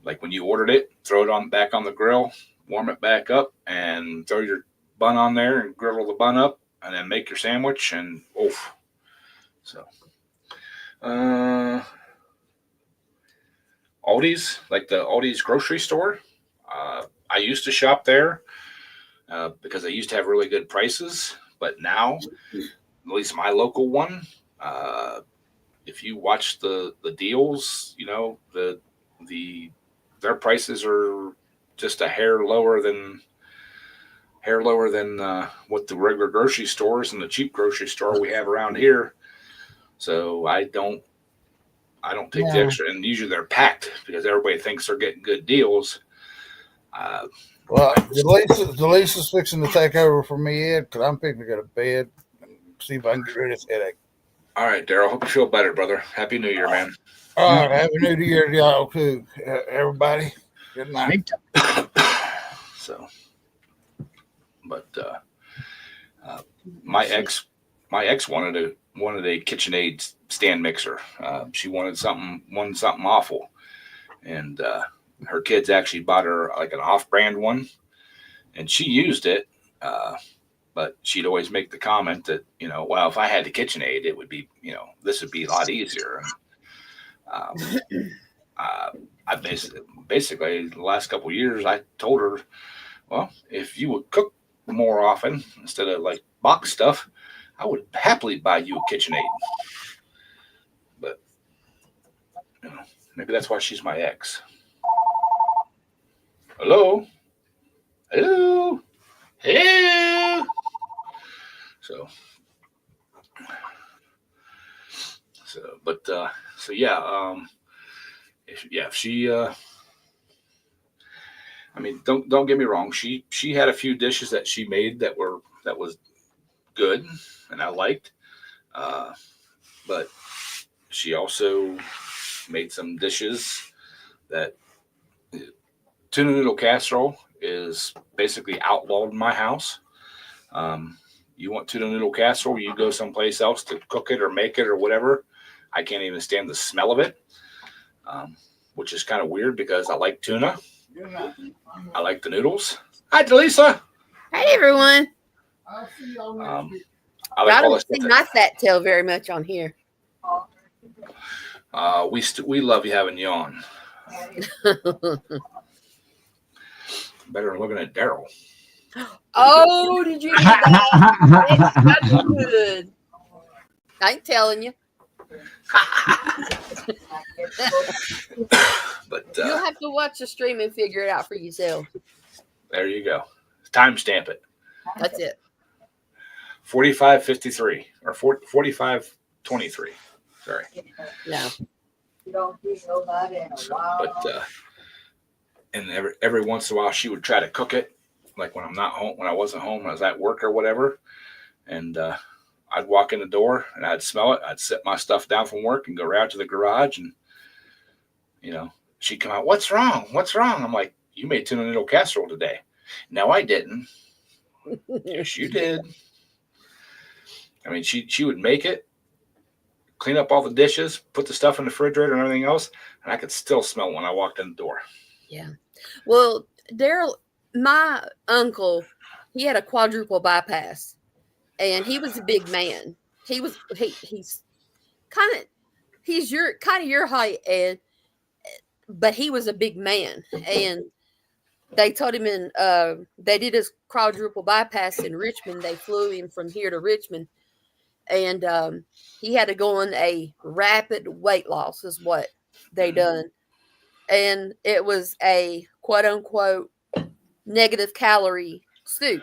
like when you ordered it, throw it back on the grill, warm it back up, and throw your bun on there and griddle the bun up, and then make your sandwich, and oof. So, Aldi's, like the Aldi's grocery store. I used to shop there because they used to have really good prices, but now, at least my local one, if you watch the deals, their prices are just a hair lower than what the regular grocery stores and the cheap grocery store we have around here. So I don't take the extra, and usually they're packed because everybody thinks they're getting good deals. Well, Delisa's fixing to take over for me, Ed, because I'm fixing to go to bed and see if I can get rid of this headache. All right, Daryl. Hope you feel better, brother. Happy New Year, man. All right, happy New Year to y'all too, everybody. Good night. So, but my ex wanted a KitchenAid stand mixer. She wanted something awful, and her kids actually bought her like an off-brand one, and she used it. But she'd always make the comment that, well, if I had the KitchenAid, it would be, this would be a lot easier. I basically the last couple of years, I told her, well, if you would cook more often instead of like box stuff, I would happily buy you a KitchenAid. But maybe that's why she's my ex. Hello. So yeah. If she, I mean, don't get me wrong. She had a few dishes that she made that was good and I liked, but she also made some dishes that tuna noodle casserole is basically outlawed in my house. You want tuna noodle casserole, you go someplace else to cook it or make it or whatever. I can't even stand the smell of it, which is kind of weird because I like tuna. I like the noodles. Hi, Delisa. Hey, everyone. I'll see y'all next Um, week. I I like all don't the stuff see my fat tail very much on here. that, we love you having you on. Better than looking at Daryl. Oh, did you hear that? That's good. I ain't telling you. But You'll have to watch the stream and figure it out for yourself. there you go. Timestamp it. That's it. 45:53 or 45:23. Sorry. Yeah. But and every once in a while she would try to cook it, like when I'm not home, when I wasn't home, when I was at work or whatever, and I'd walk in the door and I'd smell it. I'd set my stuff down from work and go right out to the garage, and she'd come out. What's wrong? What's wrong? I'm like, you made tuna noodle casserole today. No, I didn't. Yes, you did. I mean, she would make it, clean up all the dishes, put the stuff in the refrigerator and everything else, and I could still smell it when I walked in the door. Yeah. Well, Daryl, my uncle, he had a quadruple bypass, and he was a big man. He's your height, and but he was a big man, and they told him they did his quadruple bypass in Richmond. They flew him from here to Richmond, and he had to go on a rapid weight loss is what they done. And it was a quote unquote negative calorie soup.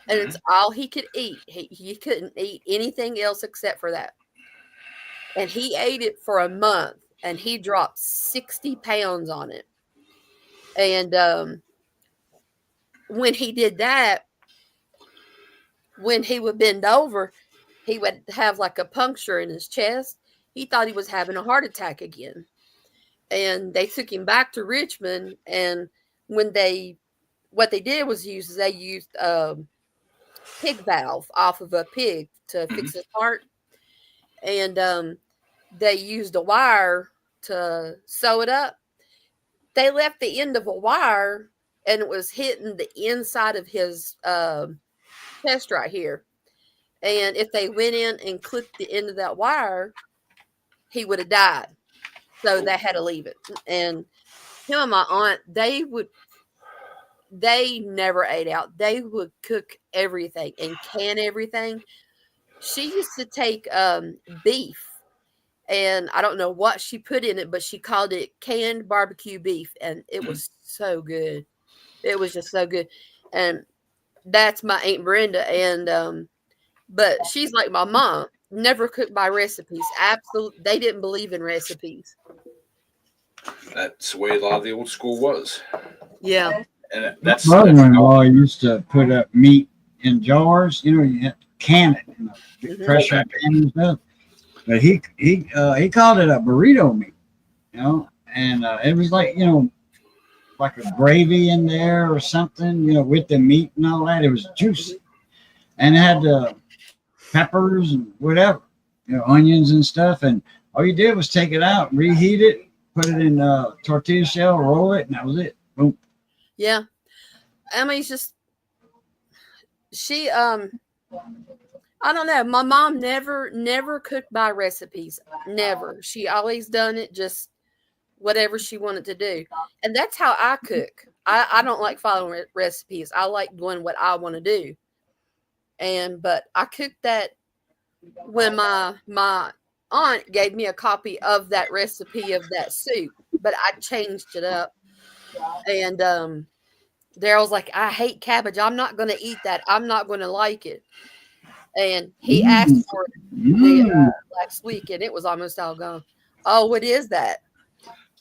And it's all he could eat. He couldn't eat anything else except for that. And he ate it for a month and he dropped 60 pounds on it. And when he did that, when he would bend over, he would have like a puncture in his chest. He thought he was having a heart attack again. And they took him back to Richmond. And what they did was they used a pig valve off of a pig to fix his heart. And they used a wire to sew it up. They left the end of a wire and it was hitting the inside of his chest right here. And if they went in and clipped the end of that wire, he would have died. So they had to leave it. And him and my aunt, they never ate out. They would cook everything and can everything. She used to take beef, and I don't know what she put in it, but she called it canned barbecue beef, and it was so good. It was just so good. And that's my Aunt Brenda, and but she's like my mom. Never cooked by recipes. Absolutely, they didn't believe in recipes. That's the way a lot of the old school was. Yeah. And My that's mother-in-law used to put up meat in jars. You have to can it in a big pressure Okay. pan and stuff. But he called it a burrito meat, and it was like like a gravy in there or something, with the meat and all that. It was juicy, and it had peppers and whatever, onions and stuff. And all you did was take it out, reheat it, put it in a tortilla shell, roll it, and that was it. Boom. Yeah. I mean, it's just, she, I don't know. My mom never cooked by recipes. Never. She always done it just whatever she wanted to do. And that's how I cook. I don't like following recipes. I like doing what I want to do. But I cooked that when my aunt gave me a copy of that recipe of that soup, but I changed it up. And Daryl's like, I hate cabbage. I'm not going to eat that. I'm not going to like it. And he asked for it last week, and it was almost all gone. Oh, what is that?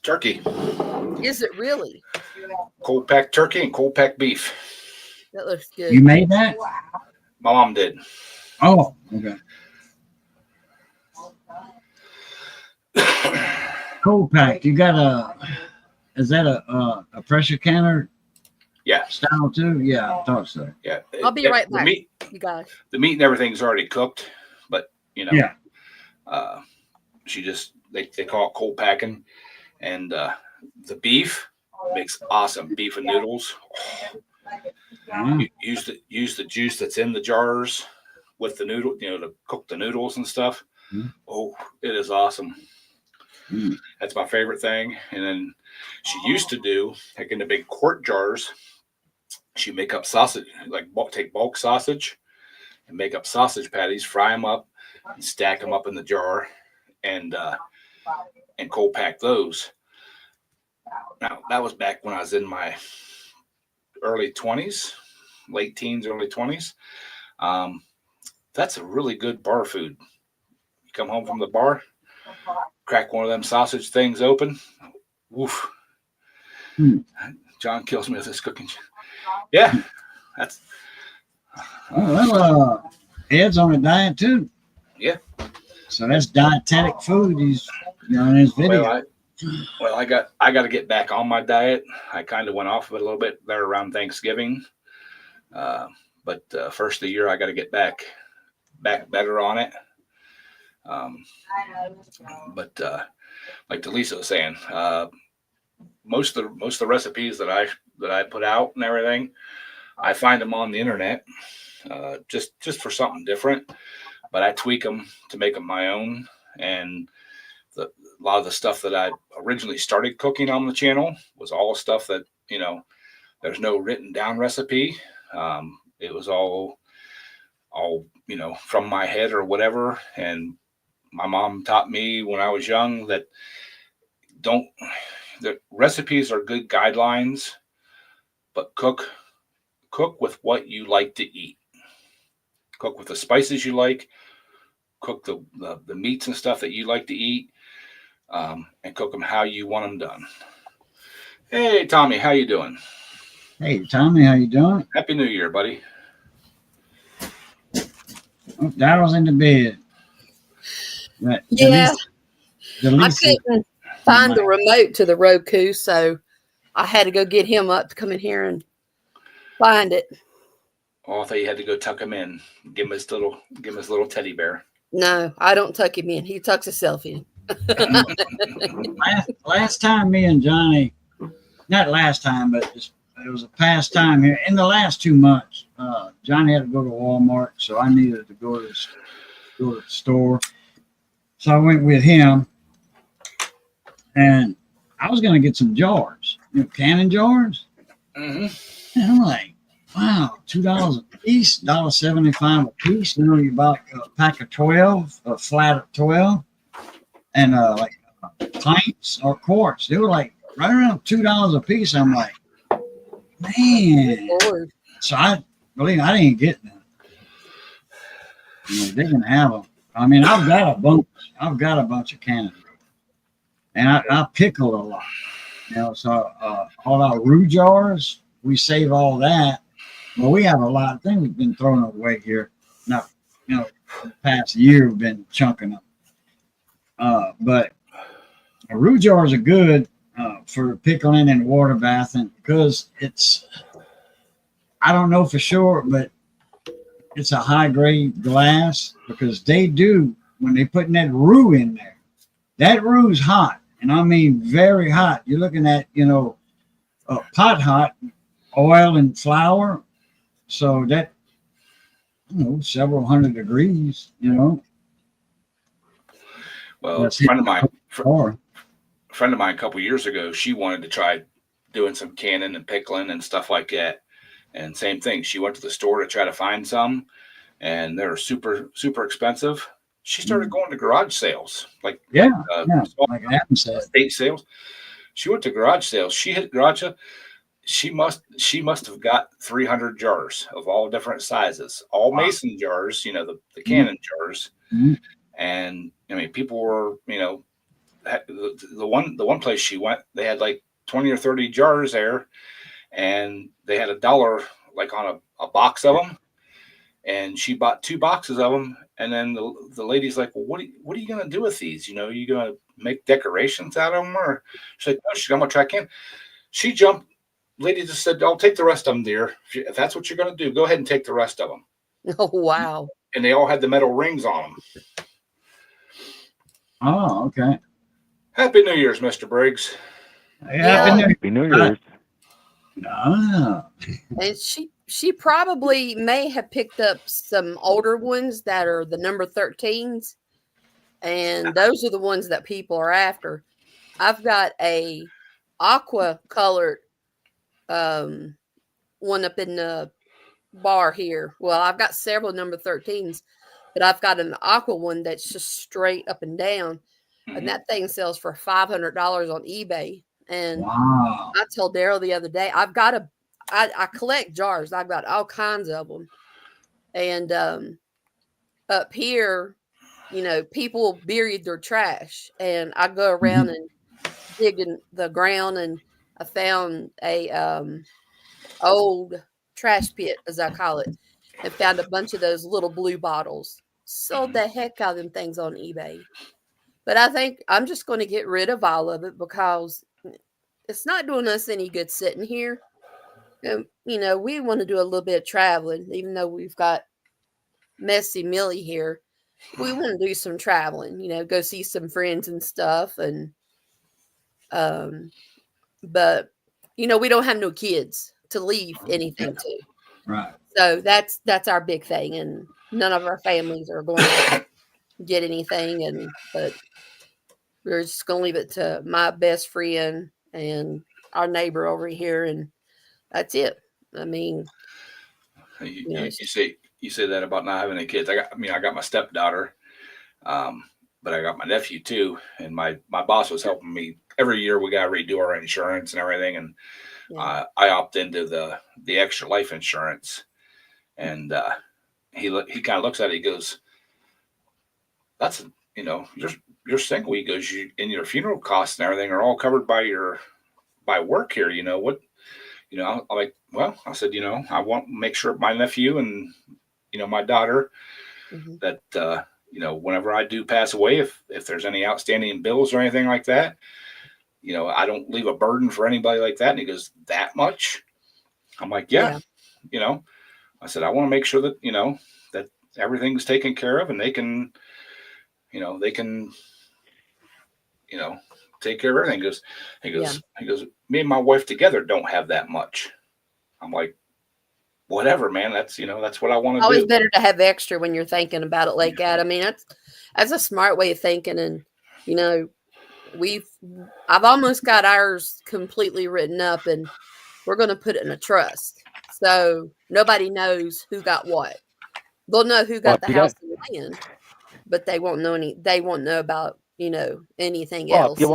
turkey, Is it really? cold packed turkey and cold packed beef. That looks good. You made that? My mom did. Oh, okay. Cold pack. You got is that a pressure canner Yeah, style too? Yeah, I thought so. yeah. I'll be right The back. meat, You guys. the meat and everything's already cooked, but Yeah. she just they call it cold packing, and the beef makes awesome beef and noodles. Yeah. Use the juice that's in the jars with the noodle, to cook the noodles and stuff. Mm. Oh, it is awesome. Mm. That's my favorite thing. And then she used to do, like in the big quart jars, she make up sausage, like take bulk sausage and make up sausage patties, fry them up, and stack them up in the jar, and cold pack those. Now that was back when I was in my early 20s, late teens, early 20s. That's a really good bar food. You come home from the bar, crack one of them sausage things open. Woof. Hmm. John kills me with this cooking. Yeah, that's Well, Ed's on a diet too. Yeah. So that's dietetic food. He's in his video. well. I got to get back on my diet. I kind of went off of it a little bit there around Thanksgiving, but first of the year I got to get back better on it. But like Delisa was saying, most of the recipes that I put out and everything, I find them on the internet, just for something different. But I tweak them to make them my own. And a lot of the stuff that I originally started cooking on the channel was all stuff that there's no written down recipe. It was all from my head or whatever. And my mom taught me when I was young that the recipes are good guidelines, but cook with what you like to eat. Cook with the spices you like. Cook the meats and stuff that you like to eat, and cook them how you want them done. Hey, Tommy, how you doing? Hey, Tommy, how you doing? Happy New Year, buddy. Oh, Daryl's in the bed. But Yeah. I Delisa, couldn't find the remote to the Roku, so I had to go get him up to come in here and find it. Oh, I thought you had to go tuck him in. Give him his little teddy bear. No, I don't tuck him in. He tucks himself in. last time me and Johnny, not last time, but it was a past time here. In the last 2 months, Johnny had to go to Walmart, so I needed to go to the store. So I went with him, and I was going to get some jars, canning jars. Mm-hmm. And I'm like, wow, $2 a piece, $1.75 a piece. You buy a pack of 12, a flat of 12, and like pints or quarts. They were like right around $2 a piece. I'm like, man. Lord. So I didn't get them. They can have them. I mean, I've got a bunch of canning, and I pickle a lot. So all our roux jars, we save all that. Well, we have a lot of things we've been throwing away here. Now, the past year we've been chunking them. But roux jars are good for pickling and water bathing because I don't know for sure, but it's a high grade glass because they do, when they putting that roux in there, that roux's hot. And I mean, very hot. You're looking at, pot hot oil and flour. So that, several hundred degrees, Well, a friend of mine a couple years ago, she wanted to try doing some canning and pickling and stuff like that. And same thing. She went to the store to try to find some, and they're super, super expensive. She started going to garage sales, like Adam said, estate sales. She went to garage sales. She hit garage sale. She must have got 300 jars of all different sizes, all mason jars, the cannon jars. Mm-hmm. And I mean, people were, the one place she went, they had like 20 or 30 jars there, and they had $1 like on a box of them. And she bought 2 boxes of them. And then the lady's like, well, what are you going to do with these? Are you going to make decorations out of them? Or she's like, no, I'm going to try canning. She jumped. Lady just said, I'll take the rest of them, dear. If that's what you're going to do, go ahead and take the rest of them. Oh, wow. And they all had the metal rings on them. Oh, okay. Happy New Year's, Mr. Briggs. Happy New Happy New Year's. Ah, And she probably may have picked up some older ones that are the number 13s, and those are the ones that people are after. I've got a aqua colored one up in the bar here. Well, I've got several number 13s, but I've got an aqua one that's just straight up and down, and that thing sells for $500 on eBay. And wow. I told Daryl the other day, I collect jars. I've got all kinds of them. And up here, people buried their trash. And I go around and dig in the ground, and I found a old trash pit, as I call it, and found a bunch of those little blue bottles. Sold the heck out of them things on eBay. But I think I'm just going to get rid of all of it because it's not doing us any good sitting here. And, we want to do a little bit of traveling, even though we've got Messy Millie here. We want to do some traveling, go see some friends and stuff. And, but, we don't have no kids to leave anything to. Right. So that's our big thing. And none of our families are going to get anything. But we're just going to leave it to my best friend and our neighbor over here. And that's it. I mean, you say that about not having any kids. I got my stepdaughter, but I got my nephew too. And my boss was helping me every year. We got to redo our insurance and everything. And I opt into the extra life insurance. And he kind of looks at it. He goes, "That's you're single." He goes, "And your funeral costs and everything are all covered by work here. What?" I'm like, well, I said, I want to make sure my nephew and, my daughter that, whenever I do pass away, if there's any outstanding bills or anything like that, I don't leave a burden for anybody like that. And he goes, "That much?" I'm like, yeah. I said, I want to make sure that, that everything's taken care of and they can take care of everything. He goes, "Me and my wife together don't have that much." I'm like, whatever, man. That's what I want to do. Always better to have extra when you're thinking about it like that. I mean, that's a smart way of thinking. And, I've almost got ours completely written up, and we're going to put it in a trust. So nobody knows who got what. They'll know who got the house and land, but they won't know about anything else. If you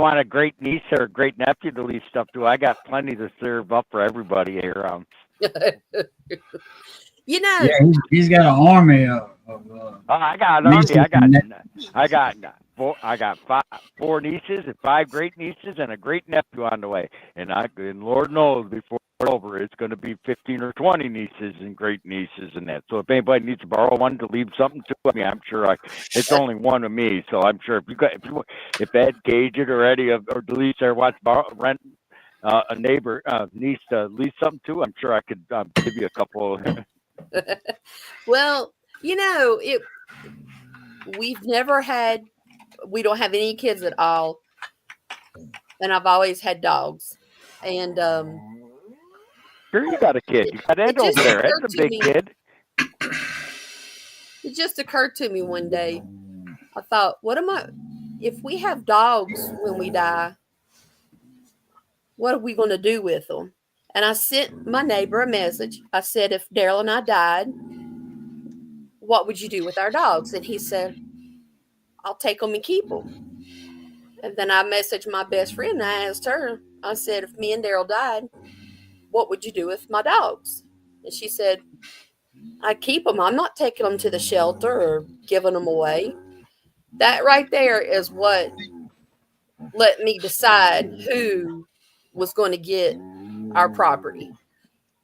want a great niece or a great nephew to leave stuff to, I got plenty to serve up for everybody here. Yeah, he's got an army of I got an army. I got four nieces and 5 great nieces and a great nephew on the way. And Lord knows before it's over, it's going to be 15 or 20 nieces and great nieces and that. So if anybody needs to borrow one to leave something to, I'm sure it's only one of me. So I'm sure if Ed Gage it or Eddie or Delise there wants to rent a neighbor niece to leave something to, I'm sure I could give you a couple. Well, we don't have any kids at all, and I've always had dogs. And sure, you got a kid. You got Ed over there. Ed's a big kid. It just occurred to me one day. I thought, if we have dogs when we die, what are we going to do with them? And I sent my neighbor a message. I said, if Daryl and I died, what would you do with our dogs? And he said, I'll take them and keep them. And then I messaged my best friend and I asked her, I said, if me and Daryl died, what would you do with my dogs? And she said, I'd keep them. I'm not taking them to the shelter or giving them away. That right there is what let me decide who was going to get our property.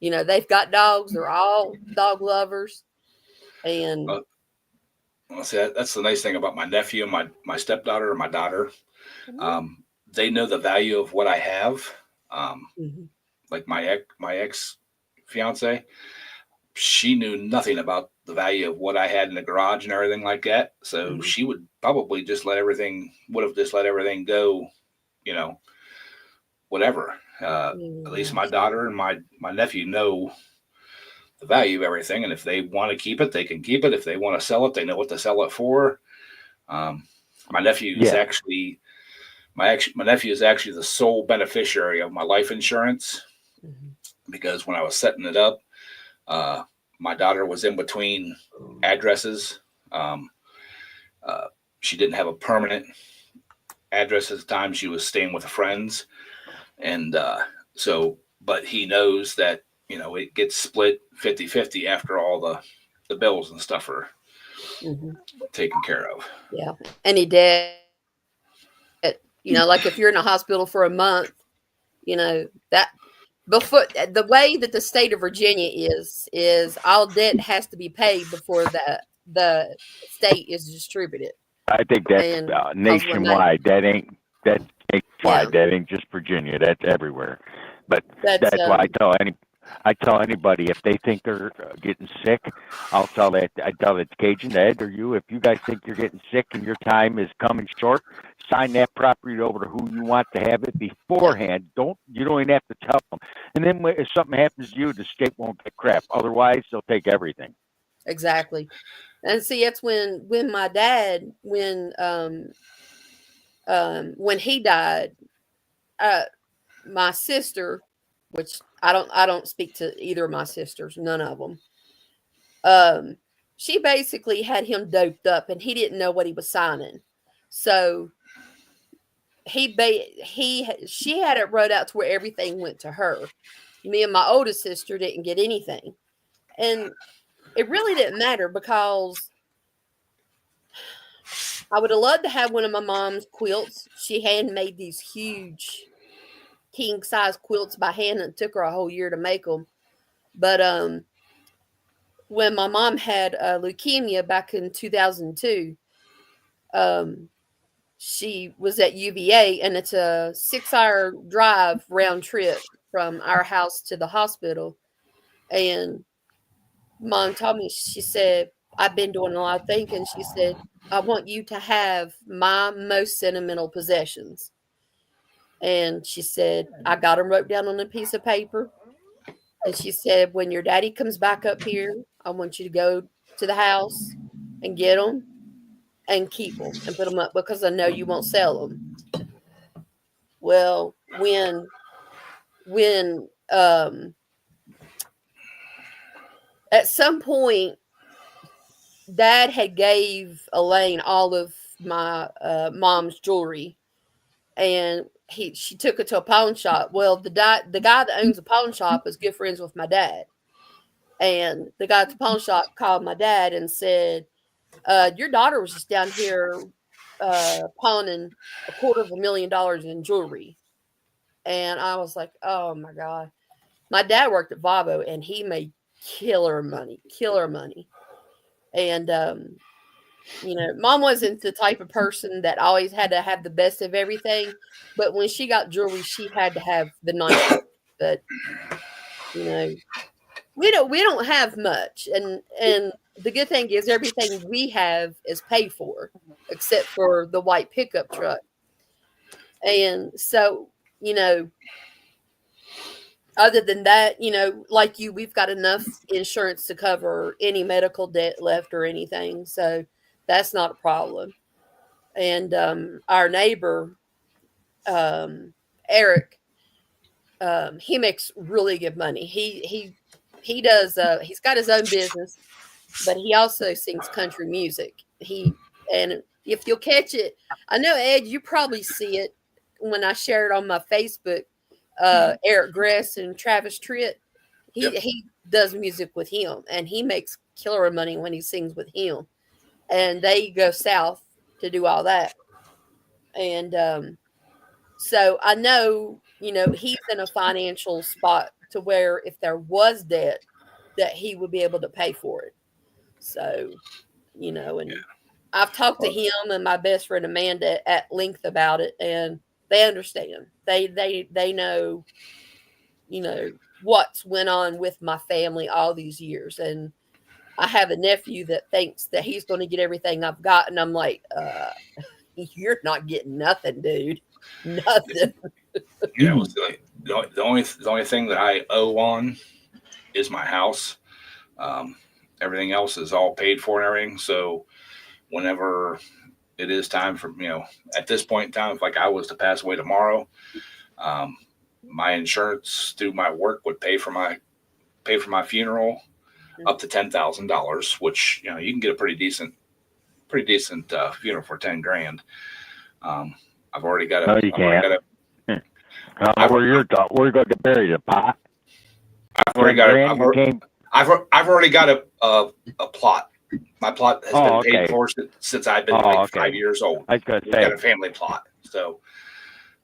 They've got dogs. They're all dog lovers. And see, that's the nice thing about my nephew and my stepdaughter and my daughter. They know the value of what I have. Like my ex fiance, she knew nothing about the value of what I had in the garage and everything like that. So she would probably would have just let everything go, whatever. At least my daughter and my nephew know the value of everything, and if they want to keep it, they can keep it. If they want to sell it, they know what to sell it for. My nephew is actually my nephew is actually the sole beneficiary of my life insurance, because when I was setting it up, my daughter was in between addresses. She didn't have a permanent address at the time. She was staying with friends. And but he knows that, it gets split 50-50 after all the bills and stuff are taken care of. Yeah. Any debt, like if you're in a hospital for a month, that before the way that the state of Virginia is all debt has to be paid before the state is distributed. I think that's nationwide. That's nationwide. Yeah. That ain't just Virginia. That's everywhere. But That's why I tell anybody, if they think they're getting sick, I tell that Cajun, Ed, or you, if you guys think you're getting sick and your time is coming short, sign that property over to who you want to have it beforehand. You don't even have to tell them. And then if something happens to you, the state won't get crap. Otherwise, they'll take everything. Exactly. And see, it's when my dad, when he died, my sister, which I don't speak to either of my sisters, none of them. She basically had him doped up, and he didn't know what he was signing. So she had it wrote out to where everything went to her. Me and my oldest sister didn't get anything, and it really didn't matter, because I would have loved to have one of my mom's quilts. She handmade these huge king size quilts by hand, and it took her a whole year to make them. But when my mom had leukemia back in 2002, she was at UVA, and it's a 6-hour drive round trip from our house to the hospital. And Mom told me, she said, I've been doing a lot of thinking. She said, I want you to have my most sentimental possessions. And she said, I got them wrote down on a piece of paper. And she said, when your daddy comes back up here, I want you to go to the house and get them and keep them and put them up, because I know you won't sell them. Well, when at some point, Dad had gave Elaine all of my mom's jewelry, and she took it to a pawn shop. Well, the guy that owns the pawn shop is good friends with my dad, and the guy at the pawn shop called my dad and said, your daughter was just down here pawning $250,000 in jewelry. And I was like, oh my God. My dad worked at Volvo, and he made killer money. And Mom wasn't the type of person that always had to have the best of everything, but when she got jewelry, she had to have the nicest. But we don't have much, and the good thing is everything we have is paid for, except for the white pickup truck. And so, other than that, like we've got enough insurance to cover any medical debt left or anything. So that's not a problem. And our neighbor, Eric, he makes really good money. He does, he's got his own business, but he also sings country music. And if you'll catch it, I know, Ed, you probably see it when I share it on my Facebook. Eric Gress and Travis Tritt, he does music with him, and he makes killer money when he sings with him. And they go south to do all that. And so I know, he's in a financial spot to where if there was debt, that he would be able to pay for it. So, and I've talked to him and my best friend Amanda at length about it, and they understand. They know, what's went on with my family all these years. And I have a nephew that thinks that he's going to get everything I've got. And I'm like, you're not getting nothing, dude. Nothing. You know, it's the only thing that I owe on is my house. Everything else is all paid for and everything. So whenever it is time for, at this point in time, if like I was to pass away tomorrow, my insurance through my work would pay for my funeral up to $10,000, which, you can get a pretty decent funeral for 10 grand. I've already got No, you can't. Where you're going to bury the pot? I've already got a plot. My plot has been paid for since I've been 5 years old. I was going to We've say, got a family plot. So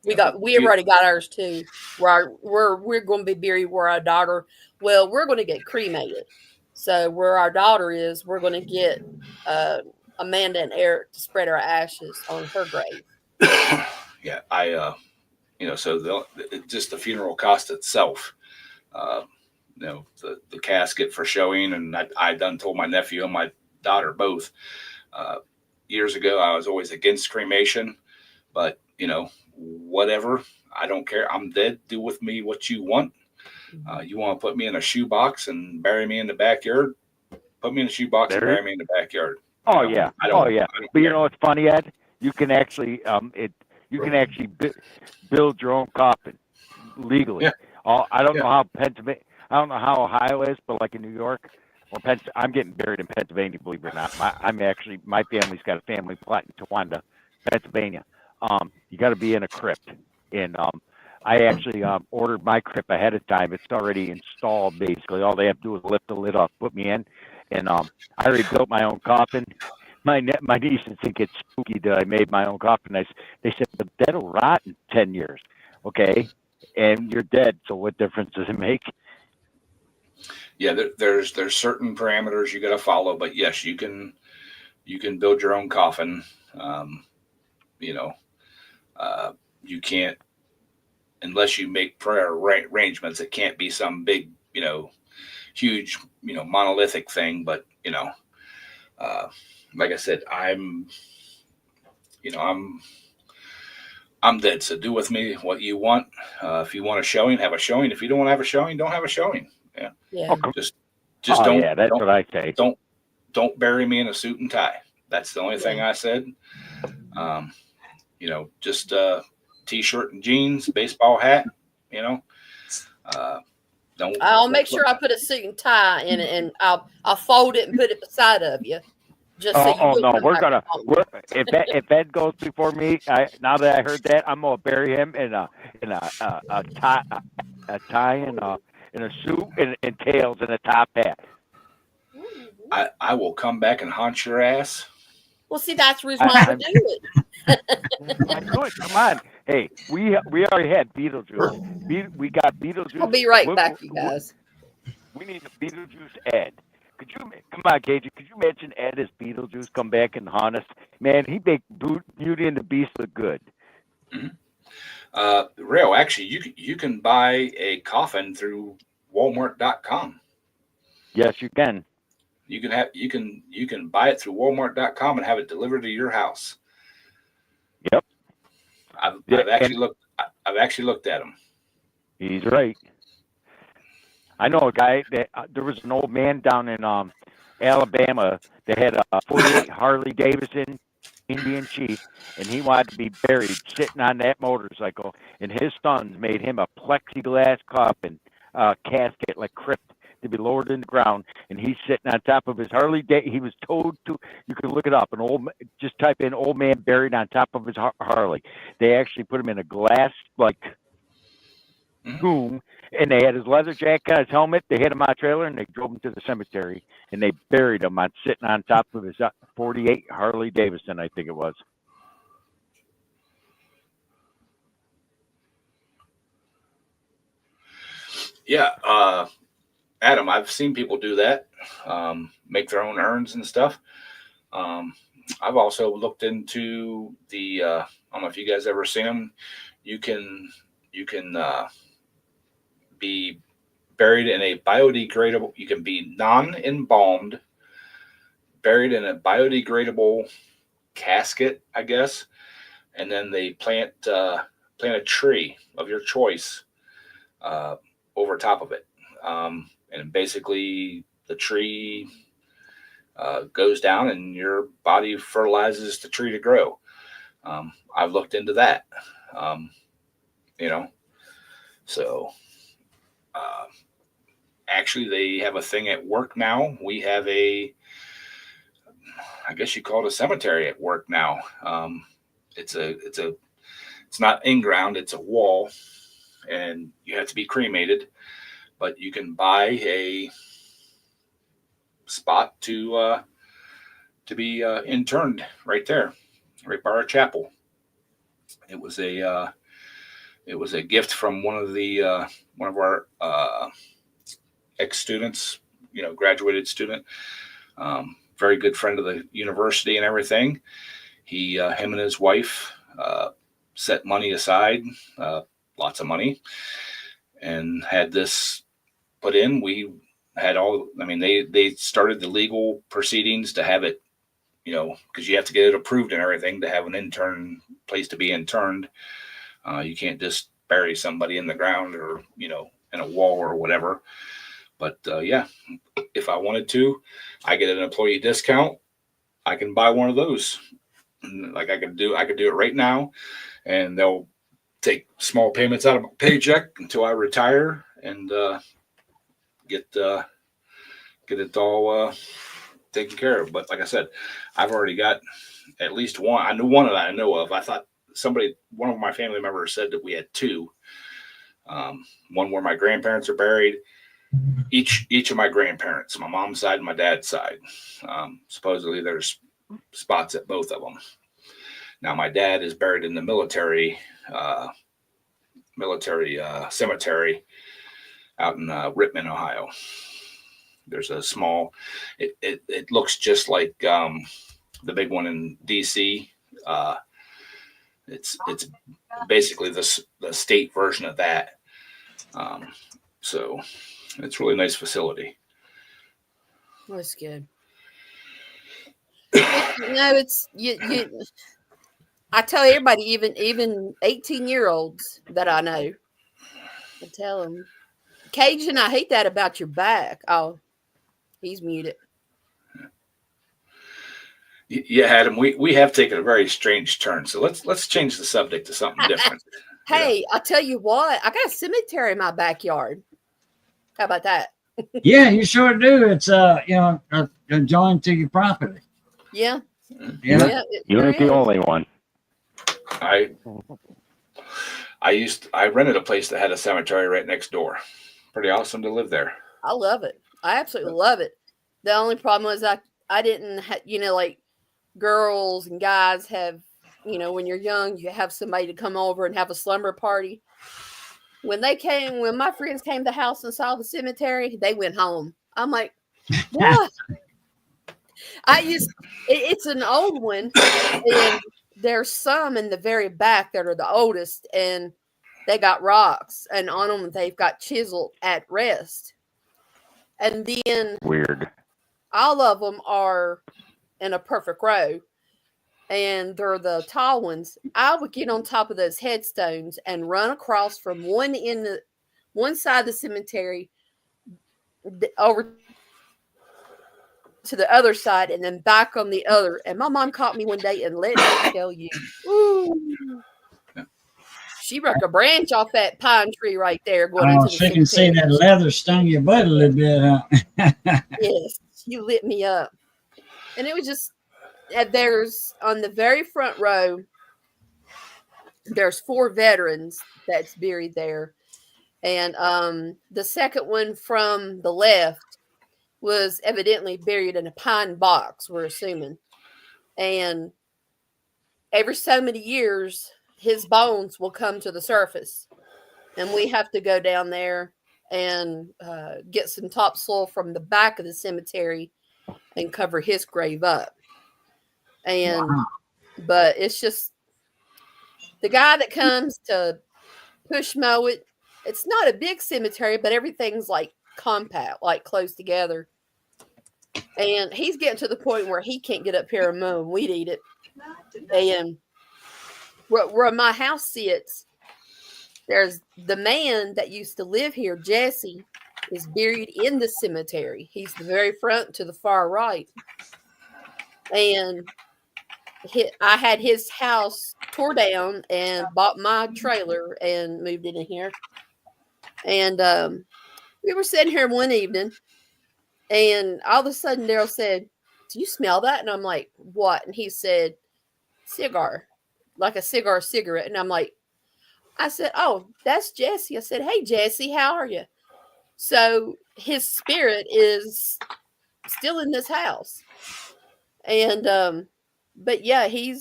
we've already got ours too. We're going to be buried where our daughter. Well, we're going to get cremated. So where our daughter is, we're going to get Amanda and Eric to spread our ashes on her grave. Yeah, so just the funeral cost itself. The casket for showing, and I done told my nephew and my daughter both years ago I was always against cremation, but whatever, I don't care. I'm dead. Do with me what you want. You want to put me in a shoebox and bury me in the backyard? Put me in a shoebox and bury me in the backyard. Oh yeah. But you know what's funny, Ed? You can actually build your own coffin legally. Yeah. I don't know how Pennsylvania. I don't know how Ohio is, but like in New York or I'm getting buried in Pennsylvania. Believe it or not, my family's got a family plot in Towanda, Pennsylvania. You got to be in a crypt, and I actually ordered my crypt ahead of time. It's already installed. Basically, all they have to do is lift the lid off, put me in, and I already built my own coffin. My nieces think it's spooky that I made my own coffin. They said, but that'll rot in 10 years. Okay, and you're dead. So what difference does it make? Yeah, there's certain parameters you got to follow, but yes, you can build your own coffin. You can't, unless you make prayer arrangements. It can't be some big, huge, monolithic thing. But like I said, I'm dead. So do with me what you want. If you want a showing, have a showing. If you don't want to have a showing, don't have a showing. Yeah. Yeah. Just don't. Yeah, that's what I say. Don't bury me in a suit and tie. That's the only thing I said. Just t-shirt and jeans, baseball hat. Don't. I'll make sure I put a suit and tie in it, and I'll fold it and put it beside of you. Just so you no, if Ed goes before me, now that I heard that, I'm gonna bury him in a tie and a suit and tails and a top hat. I will come back and haunt your ass. Well, see, that's the reason why I do it. I do it. Come on. Hey, we already had Beetlejuice. We got Beetlejuice. I'll be right back, you guys. We need a Beetlejuice Ed. Come on, KJ? Could you mention Ed as Beetlejuice come back and haunt us? Man, he make Beauty and the Beast look good. Mm-hmm. Real, actually, you can buy a coffin through Walmart.com. Yes, you can. You can buy it through Walmart.com and have it delivered to your house. Yep. I've actually looked at them. He's right. I know a guy that there was an old man down in Alabama that had a 48 Harley Davidson Indian Chief, and he wanted to be buried sitting on that motorcycle, and his sons made him a plexiglass coffin casket, like crypt, to be lowered in the ground, and he's sitting on top of his Harley. He was told to. You can look it up. Just type in "old man buried on top of his Harley." They actually put him in a glass tomb, and they had his leather jacket, his helmet. They had him on a trailer, and they drove him to the cemetery, and they buried him sitting on top of his 48 Harley Davidson, I think it was. Yeah, Adam, I've seen people do that, make their own urns and stuff. I've also looked into the. I don't know if you guys ever seen them. You can be buried in a biodegradable. You can be non-embalmed, buried in a biodegradable casket, I guess, and then they plant plant a tree of your choice over top of it. And basically the tree goes down and your body fertilizes the tree to grow. I've looked into that, you know, so actually they have a thing at work now. We have I guess you call it a cemetery at work now. It's not in ground, it's a wall, and you have to be cremated, but you can buy a spot to be interned right there, right by our chapel. It was a gift from one of our ex-students, graduated student, very good friend of the university and everything. Him and his wife set money aside, lots of money, and had this put in. We had they started the legal proceedings to have it, because you have to get it approved and everything to have an intern place to be interned. You can't just bury somebody in the ground or, in a wall or whatever. But yeah, if I wanted to, I get an employee discount. I can buy one of those. Like I could do it right now, and they'll take small payments out of my paycheck until I retire and get it all taken care of. But like I said, I've already got at least one. I know one that I know of. I thought one of my family members said that we had two. One where my grandparents are buried. Each of my grandparents, my mom's side and my dad's side. Supposedly there's spots at both of them. Now my dad is buried in the military cemetery out in Rittman, Ohio. There's a small. It looks just like the big one in DC. It's basically the state version of that. So it's a really nice facility. That's good. It's you. I tell everybody, even 18-year-olds that I know, I tell them, Cajun, I hate that about your back. Oh, he's muted. Yeah, Adam, we have taken a very strange turn. So let's change the subject to something different. Hey, I'll tell you what, I got a cemetery in my backyard. How about that? Yeah, you sure do. It's joined to your property. Yeah. Yeah. You ain't the only one. I rented a place that had a cemetery right next door. Pretty awesome to live there. I love it. I absolutely love it. The only problem was I didn't, like girls and guys have, when you're young, you have somebody to come over and have a slumber party. When my friends came to the house and saw the cemetery, they went home. I'm like, what? It's an old one, and there's some in the very back that are the oldest, and they got rocks, and on them they've got chiseled at rest. And then Weird. all of them are in a perfect row, and they're the tall ones. I would get on top of those headstones and run across from one side of the cemetery over to the other side and then back on the other. And my mom caught me one day, and let me tell you, ooh, she broke a branch off that pine tree right there going into the she can see cemetery. that leather stung your butt a little bit, huh? Yes, you lit me up. And it was just, there's on the very front row, there's 4 veterans that's buried there. And the second one from the left was evidently buried in a pine box, we're assuming. And every so many years, his bones will come to the surface. And we have to go down there and get some topsoil from the back of the cemetery and cover his grave up. And but it's just the guy that comes to push mow it. It's not a big cemetery, but everything's like compact, like close together. And he's getting to the point where he can't get up here and mow and weed eat it. And where my house sits, there's the man that used to live here, Jesse, is buried in the cemetery. He's the very front to the far right. And I had his house tore down and bought my trailer and moved it in here. And we were sitting here one evening, and all of a sudden Daryl said, "Do you smell that?" And I'm like, "What?" And he said, "Cigar, like a cigarette." And I'm like, I said, "Oh, that's Jesse." I said, "Hey, Jesse, how are you?" So his spirit is still in this house. And but yeah, him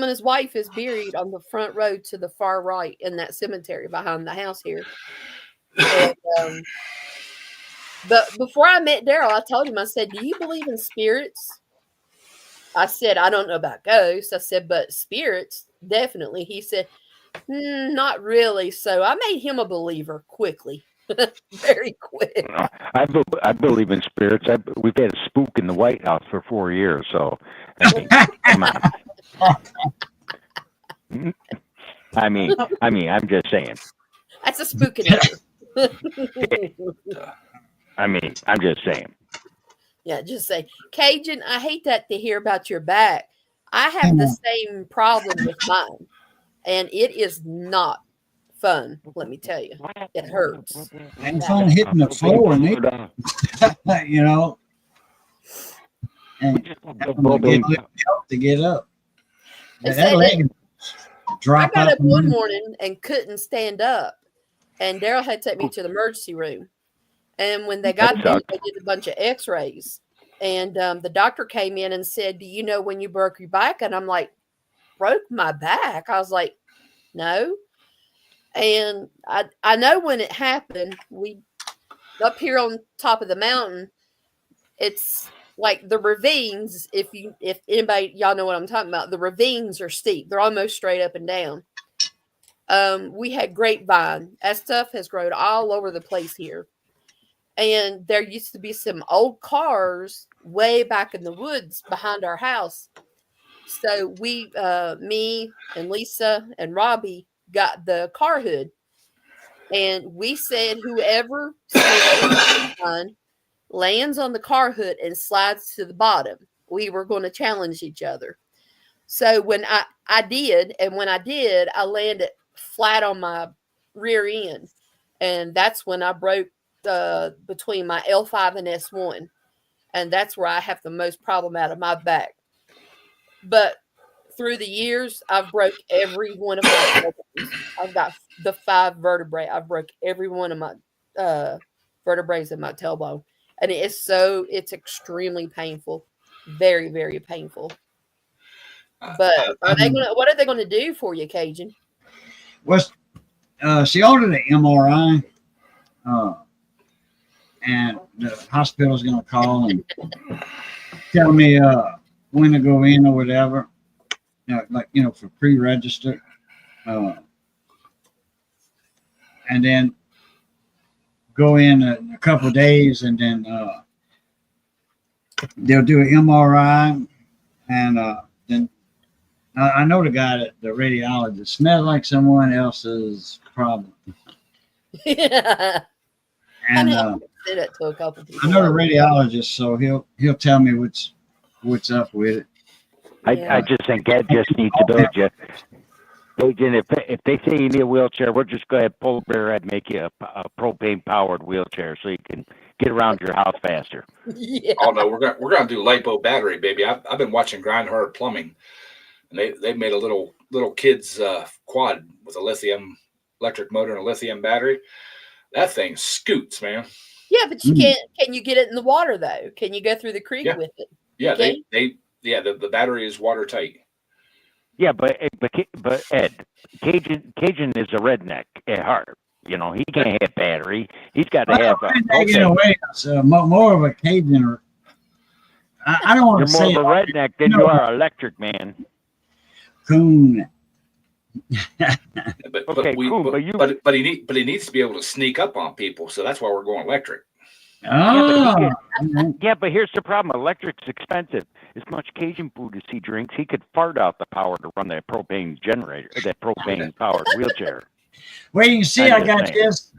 and his wife is buried on the front row to the far right in that cemetery behind the house here. And, but before I met Daryl, I told him, I said, "Do you believe in spirits?" I said, "I don't know about ghosts." I said, "But spirits, definitely." He said, "Not really." So I made him a believer quickly. Very quick. I believe in spirits. We've had a spook in the White House for 4 years, so come on. I mean, I'm just saying. That's a spooky I'm just saying. Yeah, just say, Cajun, I hate that to hear about your back. I have the same problem with mine, and it is not fun. Let me tell you, it hurts. And fun hitting the floor, and you know, and to get up. That leg drop I got up one and morning and couldn't stand up, and Daryl had to take me to the emergency room. And when they got there, they did a bunch of X-rays, and the doctor came in and said, "Do you know when you broke your back?" And I'm like, "Broke my back?" I was like, "No." And I know when it happened. We up here on top of the mountain, it's like the ravines. If anybody y'all know what I'm talking about, the ravines are steep. They're almost straight up and down. We had grapevine. That stuff has grown all over the place here. And there used to be some old cars way back in the woods behind our house. So we, me and Lisa and Robbie got the car hood. And we said whoever lands on the car hood and slides to the bottom, we were going to challenge each other. So when I did, and when I did, I landed flat on my rear end. And that's when I broke between my L5 and S1, and that's where I have the most problem out of my back. But through the years, I've broke every one of my vertebrae. I've got the 5 vertebrae. I've broke every one of my vertebrae in my tailbone, and it's extremely painful, very, very painful. But what are they going to do for you, Cajun? She ordered an MRI. And the hospital's going to call and tell me when to go in or whatever, for pre-register. And then go in a couple of days, and then they'll do an MRI. And then I know the guy, the radiologist, smells like someone else's problem. Yeah. And did it to a couple people. I know the radiologist, so he'll tell me what's up with it. I just think Ed just needs to build you. Cajun, if they say you need a wheelchair, we're just going to pull Bear Ed, make you a propane powered wheelchair so you can get around your house faster. Yeah. Oh no, we're gonna do lipo battery, baby. I've been watching Grind Hard Plumbing, and they made a little kids quad with a lithium electric motor and a lithium battery. That thing scoots, man. Yeah, but you can't. Can you get it in the water though? Can you go through the creek with it? Yeah, the battery is watertight. Yeah, but Ed, Cajun is a redneck at heart. You know, he can't have battery. He's got to have in a way, more of a Cajun. I don't want to say you're more of a redneck than you are electric, man. Coon. But he needs to be able to sneak up on people, so that's why we're going electric. Oh, yeah, but here's the problem: electric's expensive. As much Cajun food as he drinks, he could fart out the power to run that propane generator, that propane powered wheelchair. Well, you can see I'm I just got saying. this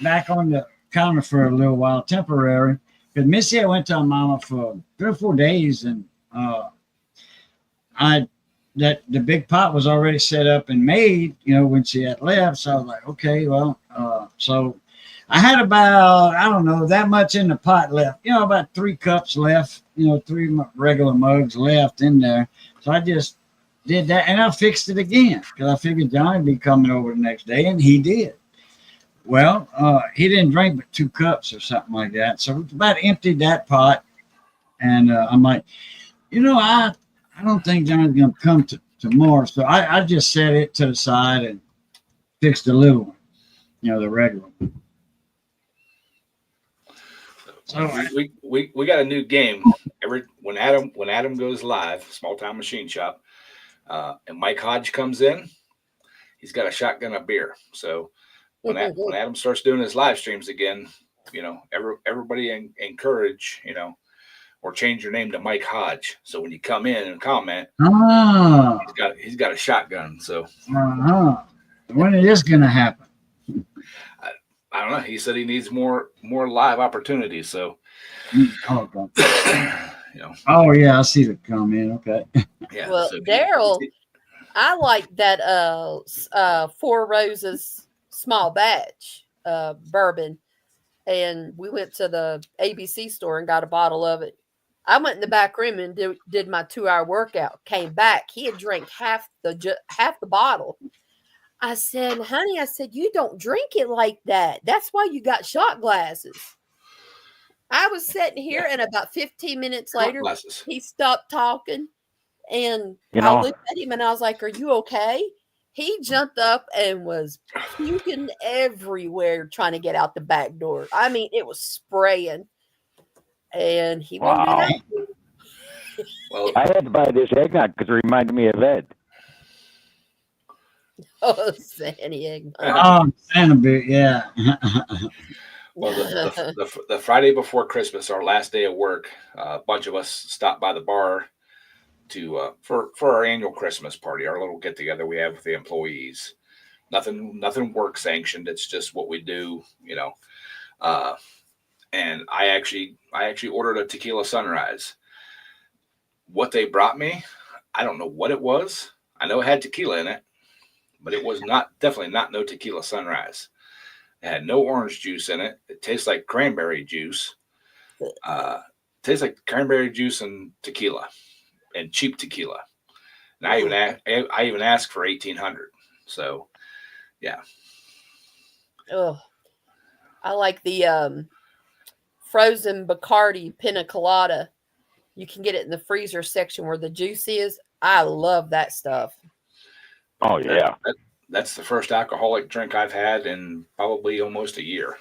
back on the counter for a little while, temporary. Because Missy, I went to her mama for 3 or 4 days, and the big pot was already set up and made, when she had left. So I was like, okay, well, so I had about, I don't know, that much in the pot left, about 3 cups left, 3 regular mugs left in there. So I just did that, and I fixed it again because I figured Johnny'd be coming over the next day, and he did. Well, he didn't drink but 2 cups or something like that. So we about emptied that pot, and I'm like, I don't think Johnny's going to come tomorrow. So I just set it to the side and fixed the little one, the regular one. So we got a new game when Adam goes live, Small Town Machine Shop, and Mike Hodge comes in, he's got a shotgun of beer. So when Adam starts doing his live streams again, everybody encourage, or change your name to Mike Hodge. So when you come in and comment, he's got a shotgun. So when is this gonna happen? I don't know. He said he needs more live opportunities. So Oh yeah, I see the comment. Okay. Yeah. Well, so Daryl, I like that Four Roses small batch bourbon, and we went to the ABC store and got a bottle of it. I went in the back room and did my 2-hour workout. Came back, he had drank half the bottle. I said, honey, you don't drink it like that. That's why you got shot glasses. I was sitting here, and about 15 minutes later, glasses. he stopped talking, and I looked at him, and I was like, are you okay? He jumped up and was puking everywhere trying to get out the back door. I mean, it was spraying, and he wouldn't get out. Well, I had to buy this eggnog because it reminded me of Ed. Oh, Sandy eggnog. Oh, and a bit, yeah. well, the Friday before Christmas, our last day of work, a bunch of us stopped by the bar to for our annual Christmas party, our little get together we have with the employees. Nothing work sanctioned. It's just what we do, and I actually ordered a tequila sunrise. What they brought me, I don't know what it was. I know it had tequila in it, but it was definitely not no tequila sunrise. It had no orange juice in it. It tastes like cranberry juice. Tastes like cranberry juice and tequila, and cheap tequila. And I even asked for 1,800. So, yeah. Oh, I like the frozen Bacardi Pina Colada. You can get it in the freezer section where the juice is. I love that stuff. Oh yeah, that's the first alcoholic drink I've had in probably almost a year.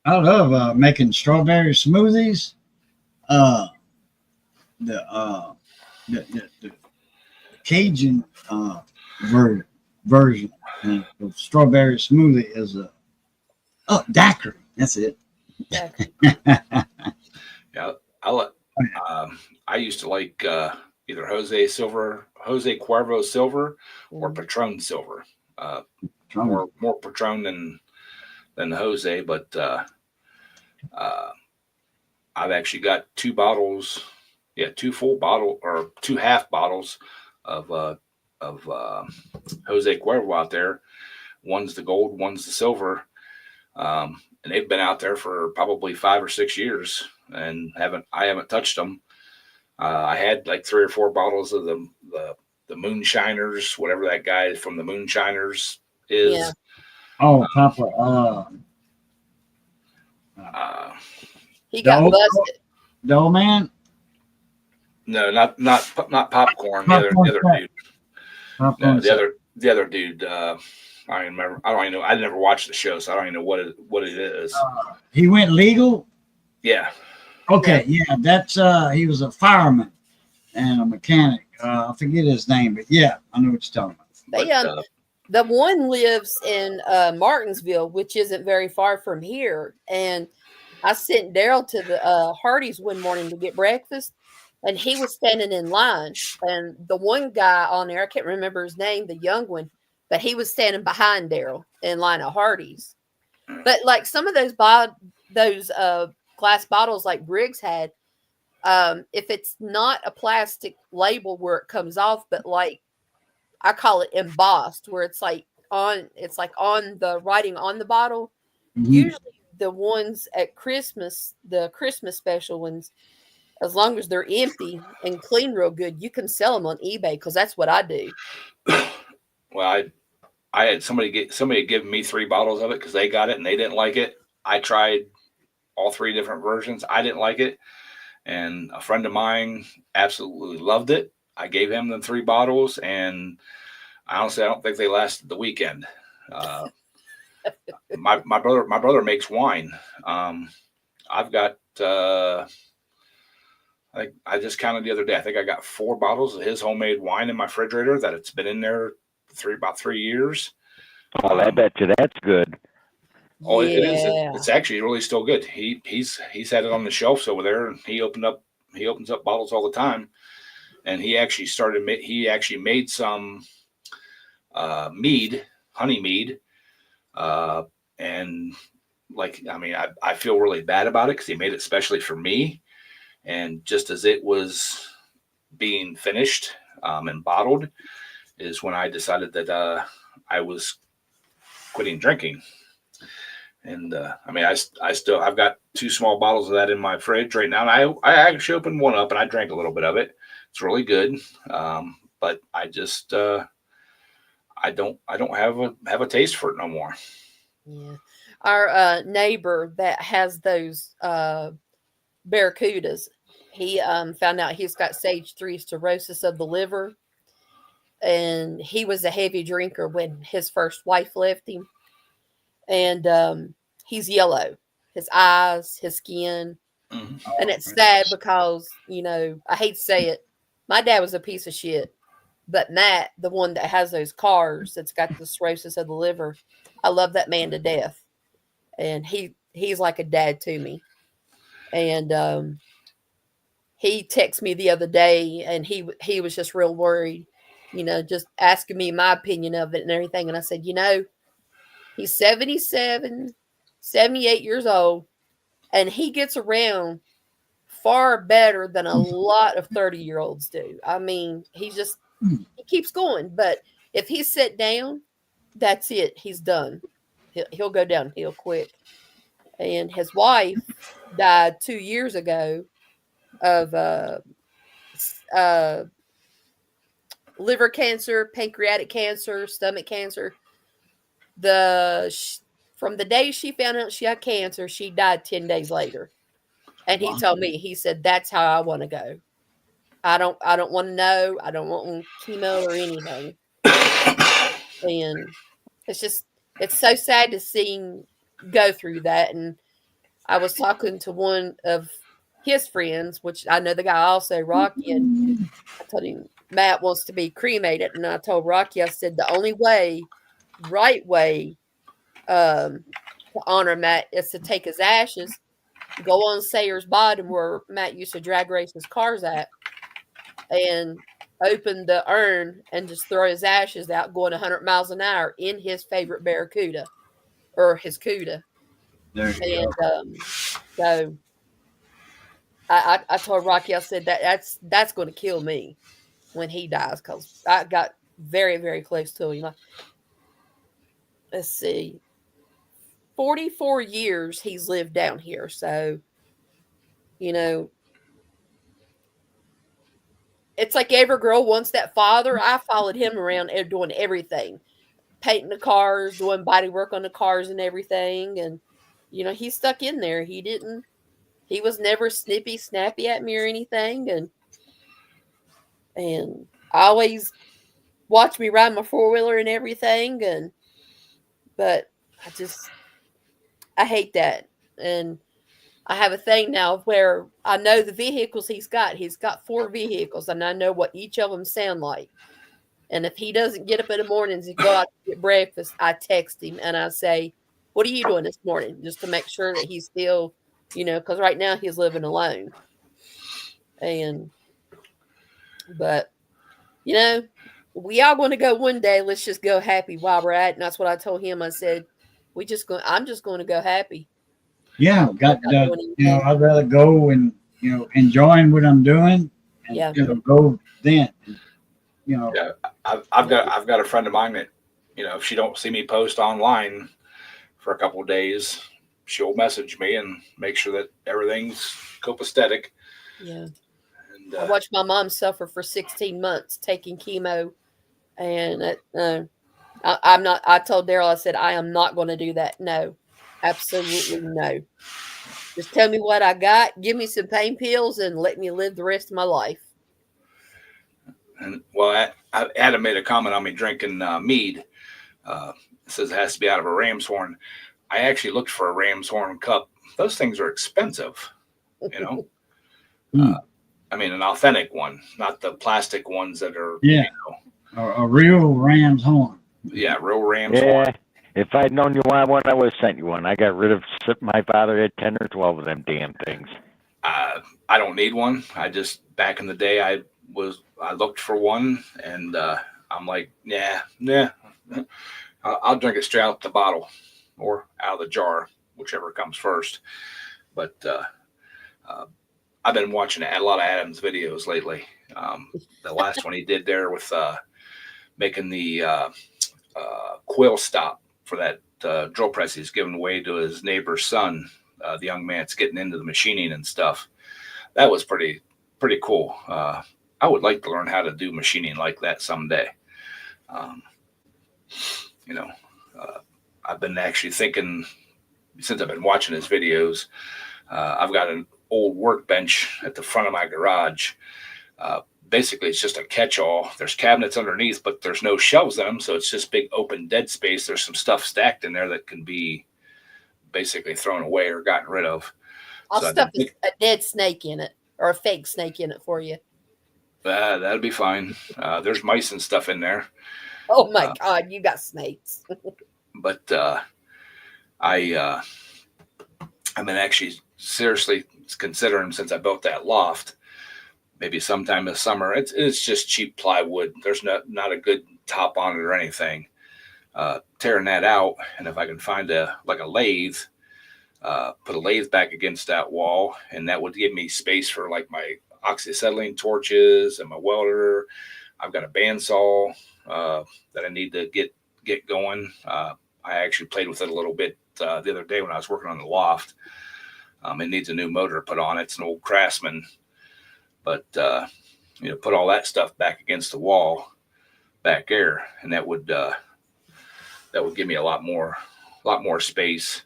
I love making strawberry smoothies. The Cajun version of strawberry smoothie is daiquiri. That's it. Yeah, I used to like either Jose Cuervo Silver or Patron Silver. More Patron than the Jose, but I've actually got 2 bottles, 2 full bottle or 2 half bottles of Jose Cuervo out there. One's the gold, one's the silver, and they've been out there for probably 5 or 6 years, and I haven't touched them. I had like 3 or 4 bottles of the Moonshiners, whatever that guy from the Moonshiners is. Yeah. Oh, Papa. He got busted. The old man? No, not popcorn. The other dude. Popcorn. No, the other dude. I don't even remember. I don't even know. I never watched the show, so I don't even know what it is. He went legal? Yeah. Okay, yeah, that's he was a fireman and a mechanic. I forget his name, but yeah, I know what you're talking about. The one lives in Martinsville, which isn't very far from here. And I sent Daryl to the Hardee's one morning to get breakfast, and he was standing in line. And the one guy on there, I can't remember his name, the young one, but he was standing behind Daryl in line of Hardee's. But like some of those glass bottles like Briggs had, if it's not a plastic label where it comes off, but like I call it embossed, where it's like on the writing on the bottle. Mhm. Usually the ones at Christmas, the Christmas special ones, as long as they're empty and clean real good, you can sell them on eBay, because that's what I do. Well, I had somebody give me 3 bottles of it because they got it and they didn't like it. I tried all 3 different versions. I didn't like it, and a friend of mine absolutely loved it. I gave him the 3 bottles, and honestly, I don't think they lasted the weekend. My brother makes wine. I've got I just counted the other day. I think I got 4 bottles of his homemade wine in my refrigerator that it's been in there about 3 years. Oh, I bet you that's good. Oh, it is. Yeah. It's actually really still good. He's had it on the shelves over there, and he opens up bottles all the time. And he actually made some mead, honey mead, and like, I mean, I feel really bad about it because he made it specially for me. And just as it was being finished and bottled is when I decided that I was quitting drinking. And I mean, I've got 2 small bottles of that in my fridge right now. And I actually opened one up and I drank a little bit of it. It's really good. But I just I don't have a taste for it no more. Yeah. Our neighbor that has those barracudas, he found out he's got stage 3 cirrhosis of the liver, and he was a heavy drinker when his first wife left him. And he's yellow, his eyes, his skin. Mhm. And it's sad because, you know, I hate to say it, my dad was a piece of shit. But Matt, the one that has those cars that's got the cirrhosis of the liver, I love that man to death. And he's like a dad to me. And he texted me the other day, and he was just real worried, you know, just asking me my opinion of it and everything. And I said, you know, he's 77, 78 years old, and he gets around far better than a lot of 30-year-olds do. I mean, he keeps going. But if he's sit down, that's it. He's done. He'll go downhill quick. And his wife died 2 years ago of liver cancer, pancreatic cancer, stomach cancer. From the day she found out she had cancer, she died 10 days later. And he told me, he said, that's how I want to go. I don't want to know. I don't want chemo or anything. And it's so sad to see him go through that. And I was talking to one of his friends, which I know the guy also, Rocky, and I told him Matt wants to be cremated. And I told Rocky, I said, the only right way to honor Matt is to take his ashes, go on Sayers Bottom, where Matt used to drag race his cars at, and open the urn and just throw his ashes out going 100 miles an hour in his favorite Barracuda or his Cuda. There you And so I told Rocky, I said that's going to kill me when he dies, because I got very, very close to him. Let's see, 44 years he's lived down here. So, you know, it's like every girl wants that father. I followed him around doing everything, painting the cars, doing body work on the cars and everything. And, you know, he stuck in there. He was never snippy, snappy at me or anything. And I always watched me ride my 4-wheeler and everything. But I hate that. And I have a thing now where I know the vehicles he's got. He's got 4 vehicles, and I know what each of them sound like. And if he doesn't get up in the mornings and go out to get breakfast, I text him and I say, what are you doing this morning? Just to make sure that he's still, you know, because right now he's living alone. But, you know, we are going to go one day. Let's just go happy while we're at it. And that's what I told him. I said, I'm just going to go happy. Yeah, I'd rather go and, enjoying what I'm doing and, Yeah. Go then, Yeah. I've got a friend of mine that, if she don't see me post online for a couple of days, she'll message me and make sure that everything's copacetic. Yeah. And I watched my mom suffer for 16 months taking chemo. And I told Daryl, I said, I am not going to do that. No, absolutely no. Just tell me what I got, give me some pain pills, and let me live the rest of my life. And Adam made a comment on me drinking mead. It says it has to be out of a ram's horn. I actually looked for a ram's horn cup. Those things are expensive, I mean, an authentic one, not the plastic ones that are, a real ram's horn. Yeah, real ram's horn. If I'd known you wanted one, I would have sent you one. I got rid of, my father had 10 or 12 of them damn things. I don't need one. I just, back in the day, I looked for one, and I'm like, I'll drink it straight out the bottle or out of the jar, whichever comes first. But I've been watching a lot of Adam's videos lately. The last one he did there with making the quill stop for that drill press he's giving away to his neighbor's son, the young man that's getting into the machining and stuff. That was pretty cool. I would like to learn how to do machining like that someday. I've been actually thinking, since I've been watching his videos, I've got an old workbench at the front of my garage. Basically, it's just a catch-all. There's cabinets underneath, but there's no shelves in them, so it's just big open dead space. There's some stuff stacked in there that can be basically thrown away or gotten rid of. I'll stuff a dead snake in it, or a fake snake in it for you. That'd be fine. There's mice and stuff in there. Oh my God, you got snakes. But I've been actually seriously considering, since I built that loft, maybe sometime this summer. It's just cheap plywood. There's not a good top on it or anything. Tearing that out, and if I can find a lathe, put a lathe back against that wall, and that would give me space for like my oxyacetylene torches and my welder. I've got a bandsaw that I need to get going. I actually played with it a little bit the other day when I was working on the loft. It needs a new motor put on it. It's an old Craftsman, but put all that stuff back against the wall back there, and that would give me a lot more space,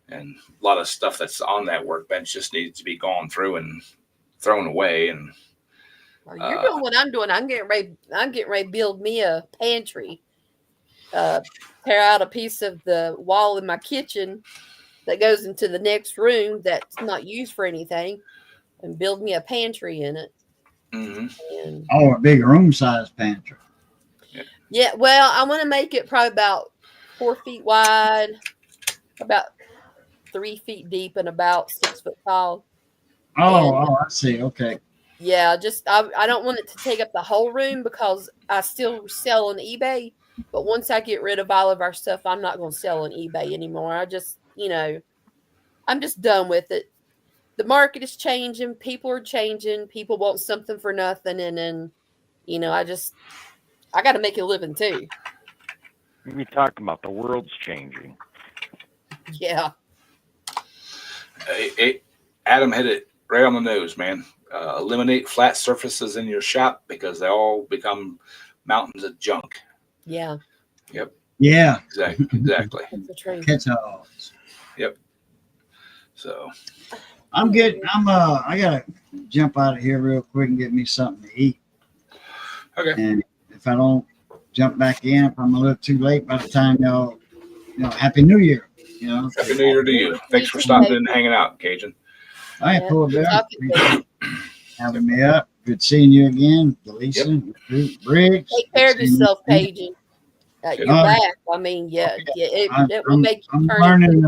and a lot of stuff that's on that workbench just needs to be gone through and thrown away. And well, you're doing what I'm doing. I'm getting ready to build me a pantry. Tear out a piece of the wall in my kitchen that goes into the next room that's not used for anything, and build me a pantry in it. Mm-hmm. A big room size pantry. Yeah, well, I want to make it probably about 4 feet wide, about 3 feet deep, and about 6 foot tall. I see. Okay. Yeah, I don't want it to take up the whole room because I still sell on eBay. But once I get rid of all of our stuff, I'm not going to sell on eBay anymore. I'm just done with it. The market is changing. People are changing. People want something for nothing. And then, I got to make a living too. We talking about the world's changing. Yeah. Adam hit it right on the nose, man. Eliminate flat surfaces in your shop because they all become mountains of junk. Yeah. Yep. Yeah. Exactly. That's the truth. Catch-alls. Yep. So I'm good. I gotta jump out of here real quick and get me something to eat. Okay. And if I don't jump back in, if I'm a little too late by the time y'all, Happy New Year. Happy New Year to you. Thanks for stopping in and hanging out, Cajun. All right, cool, Good Bill. talking to you. Having me up. Good seeing you again, Delisa, Briggs. Take care of Good seeing yourself, you. Cajun. You're back. I mean, it will make you I'm turn. learning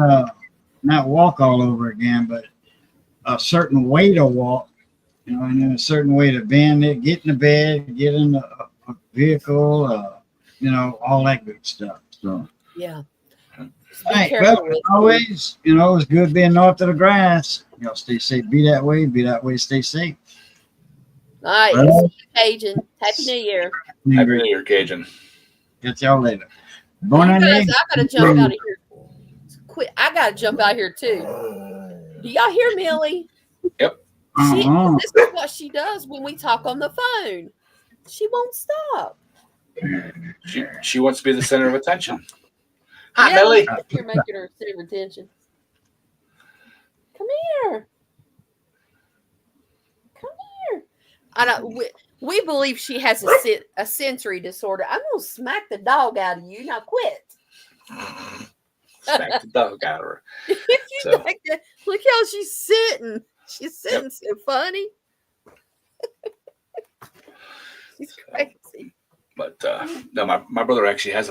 not walk all over again, but a certain way to walk, and then a certain way to bend it, get in the bed, get in a vehicle, all that good stuff. So, Yeah. Just be hey, careful well, with it. always, it's good being north of the grass. Stay safe. Be that way, stay safe. All right. Well, See you, Cajun. Happy New Year. Happy New Year, Cajun. Catch y'all later. You Bon guys, année. I gotta jump out of here. Quit. I gotta jump out here too. Do y'all hear Millie? She, Uh-uh. this is what she does when we talk on the phone. She won't stop. She wants to be the center of attention. Hi, Yeah, Millie. you're making her center of attention. Come here. Come here. I don't. We believe she has a sensory disorder. I'm gonna smack the dog out of you. Now quit. Smack the dog out of her. If you So- like that, look how she's sitting. She's sitting so funny. She's crazy. But no, my brother actually has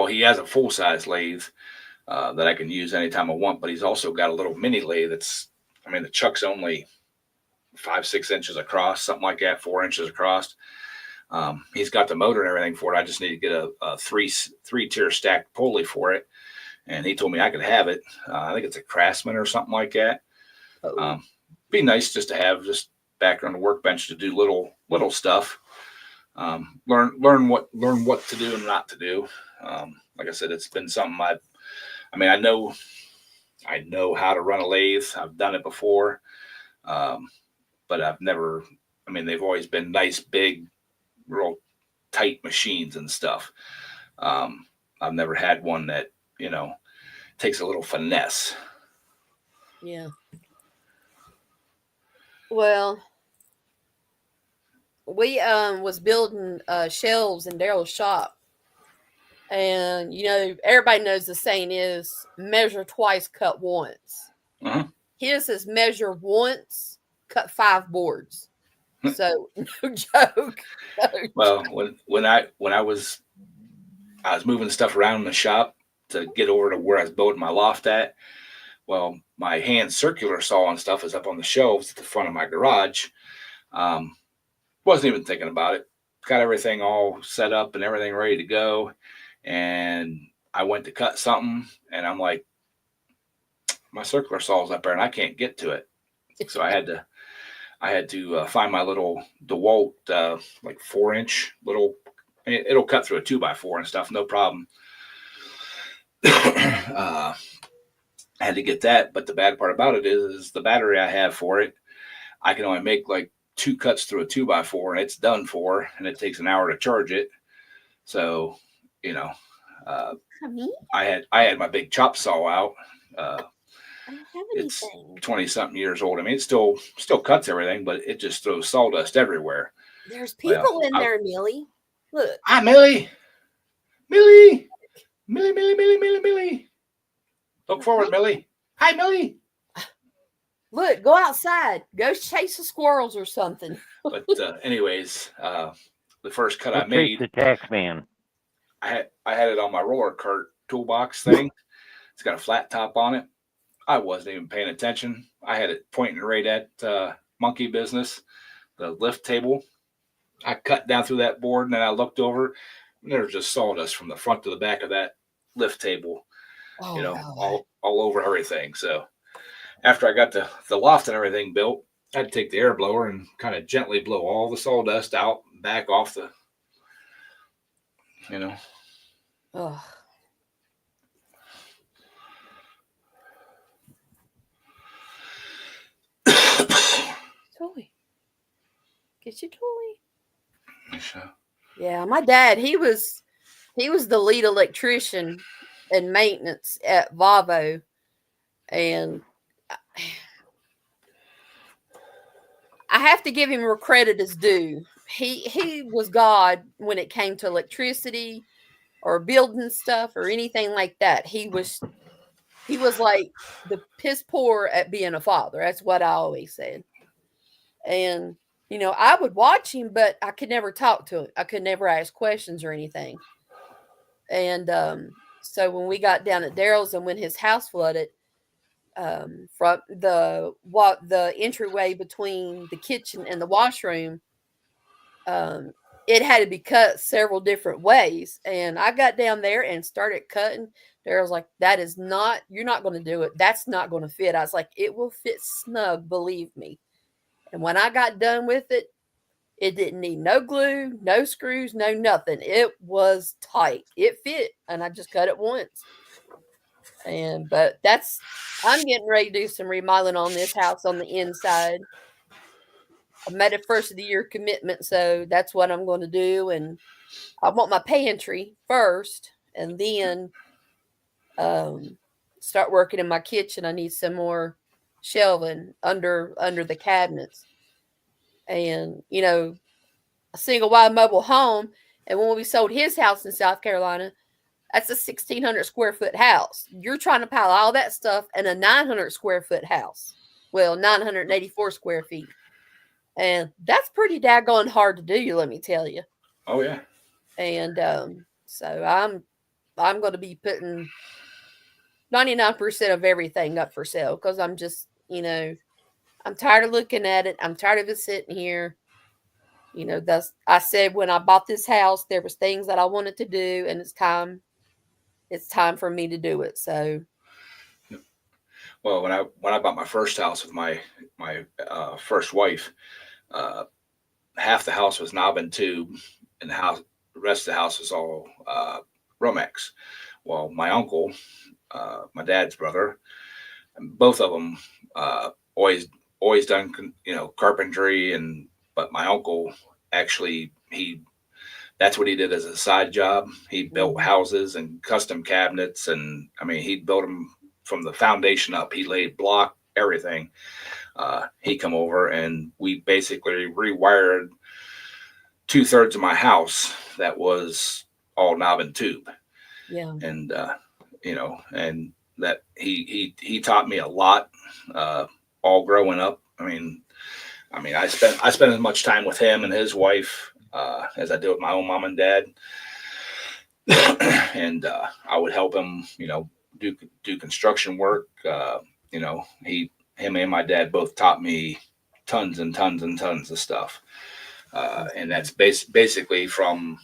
he has a full size lathe that I can use anytime I want, but he's also got a little mini lathe the chuck's only 5-6 inches across, something like that, 4 inches across. He's got the motor and everything for it. I just need to get a three-tier stacked pulley for it. And he told me I could have it. I think it's a Craftsman or something like that. Be nice just to have just back on the workbench to do little stuff. Learn what to do and not to do. Like I said, it's been something I know how to run a lathe. I've done it before. But I've never, they've always been nice, big, real tight machines and stuff. I've never had one that, takes a little finesse. Yeah. Well, we was building shelves in Daryl's shop, and everybody knows the saying is measure twice, cut once. Uh-huh. His is measure once, cut 5 boards. So no joke. No Well, when I was moving stuff around in the shop to get over to where I was building my loft at. Well, my hand circular saw and stuff is up on the shelves at the front of my garage. Wasn't even thinking about it. Got everything all set up and everything ready to go. And I went to cut something and I'm like, my circular saw's up there and I can't get to it. So I had to find my little DeWalt, 4-inch little, it'll cut through a 2x4 and stuff. No problem. I had to get that, but the bad part about it is the battery I have for it. I can only make 2 cuts through a 2x4 and it's done for, and it takes an hour to charge it. So, I had my big chop saw out. I don't have It's anything. 20 something years old. It still cuts everything, but it just throws sawdust everywhere. There's people Well, in there, Millie. Look. Hi, Millie. Millie. Look forward, Millie. Hi, Millie. Look, go outside. Go chase the squirrels or something. But anyways, the first cut I Let's chase made, the tax man. I had it on my roller cart toolbox thing. It's got a flat top on it. I wasn't even paying attention. I had it pointing right at Monkey Business, the lift table. I cut down through that board and then I looked over and there was just sawdust from the front to the back of that lift table, Oh, all over everything. So after I got the loft and everything built, I had to take the air blower and kind of gently blow all the sawdust out, back off the, oh. Toy. Get your toy. Yeah, my dad, he was the lead electrician and maintenance at Volvo. And I have to give him credit as due. He was God when it came to electricity or building stuff or anything like that. He was like the piss poor at being a father. That's what I always said. And I would watch him, but I could never talk to him. I could never ask questions or anything. And so when we got down at Daryl's and when his house flooded, from the entryway between the kitchen and the washroom, it had to be cut several different ways. And I got down there and started cutting. There was like, that is not, you're not going to do it. That's not going to fit. I was like, it will fit snug, believe me. And when I got done with it, it didn't need no glue, no screws, no nothing. It was tight. It fit. And I just cut it once. But I'm getting ready to do some remodeling on this house on the inside. I made a first of the year commitment, so that's what I'm going to do. And I want my pantry first, and then start working in my kitchen. I need some more shelving under the cabinets, and a single wide mobile home. And when we sold his house in South Carolina, that's a 1,600 square foot house. You're trying to pile all that stuff in a 900 square foot house. Well, 984 square feet. And that's pretty daggone hard to do, let me tell you. Oh yeah. And so I'm going to be putting 99% of everything up for sale because I'm just, I'm tired of looking at it. I'm tired of it sitting here. I said when I bought this house, there was things that I wanted to do, and it's time for me to do it. So, well, when I bought my first house with my first wife, half the house was knob and tube, and the rest of the house was all Romex. Well, my uncle, my dad's brother, both of them always done carpentry, but my uncle actually that's what he did as a side job. He built houses and custom cabinets, and I mean he built them from the foundation up. He laid block, everything. He come over and we basically rewired 2/3 of my house that was all knob and tube. yeah. And and that he taught me a lot all growing up. I mean I spent as much time with him and his wife as I did with my own mom and dad. And I would help him, do construction work. Him and my dad both taught me tons and tons and tons of stuff. And that's basically from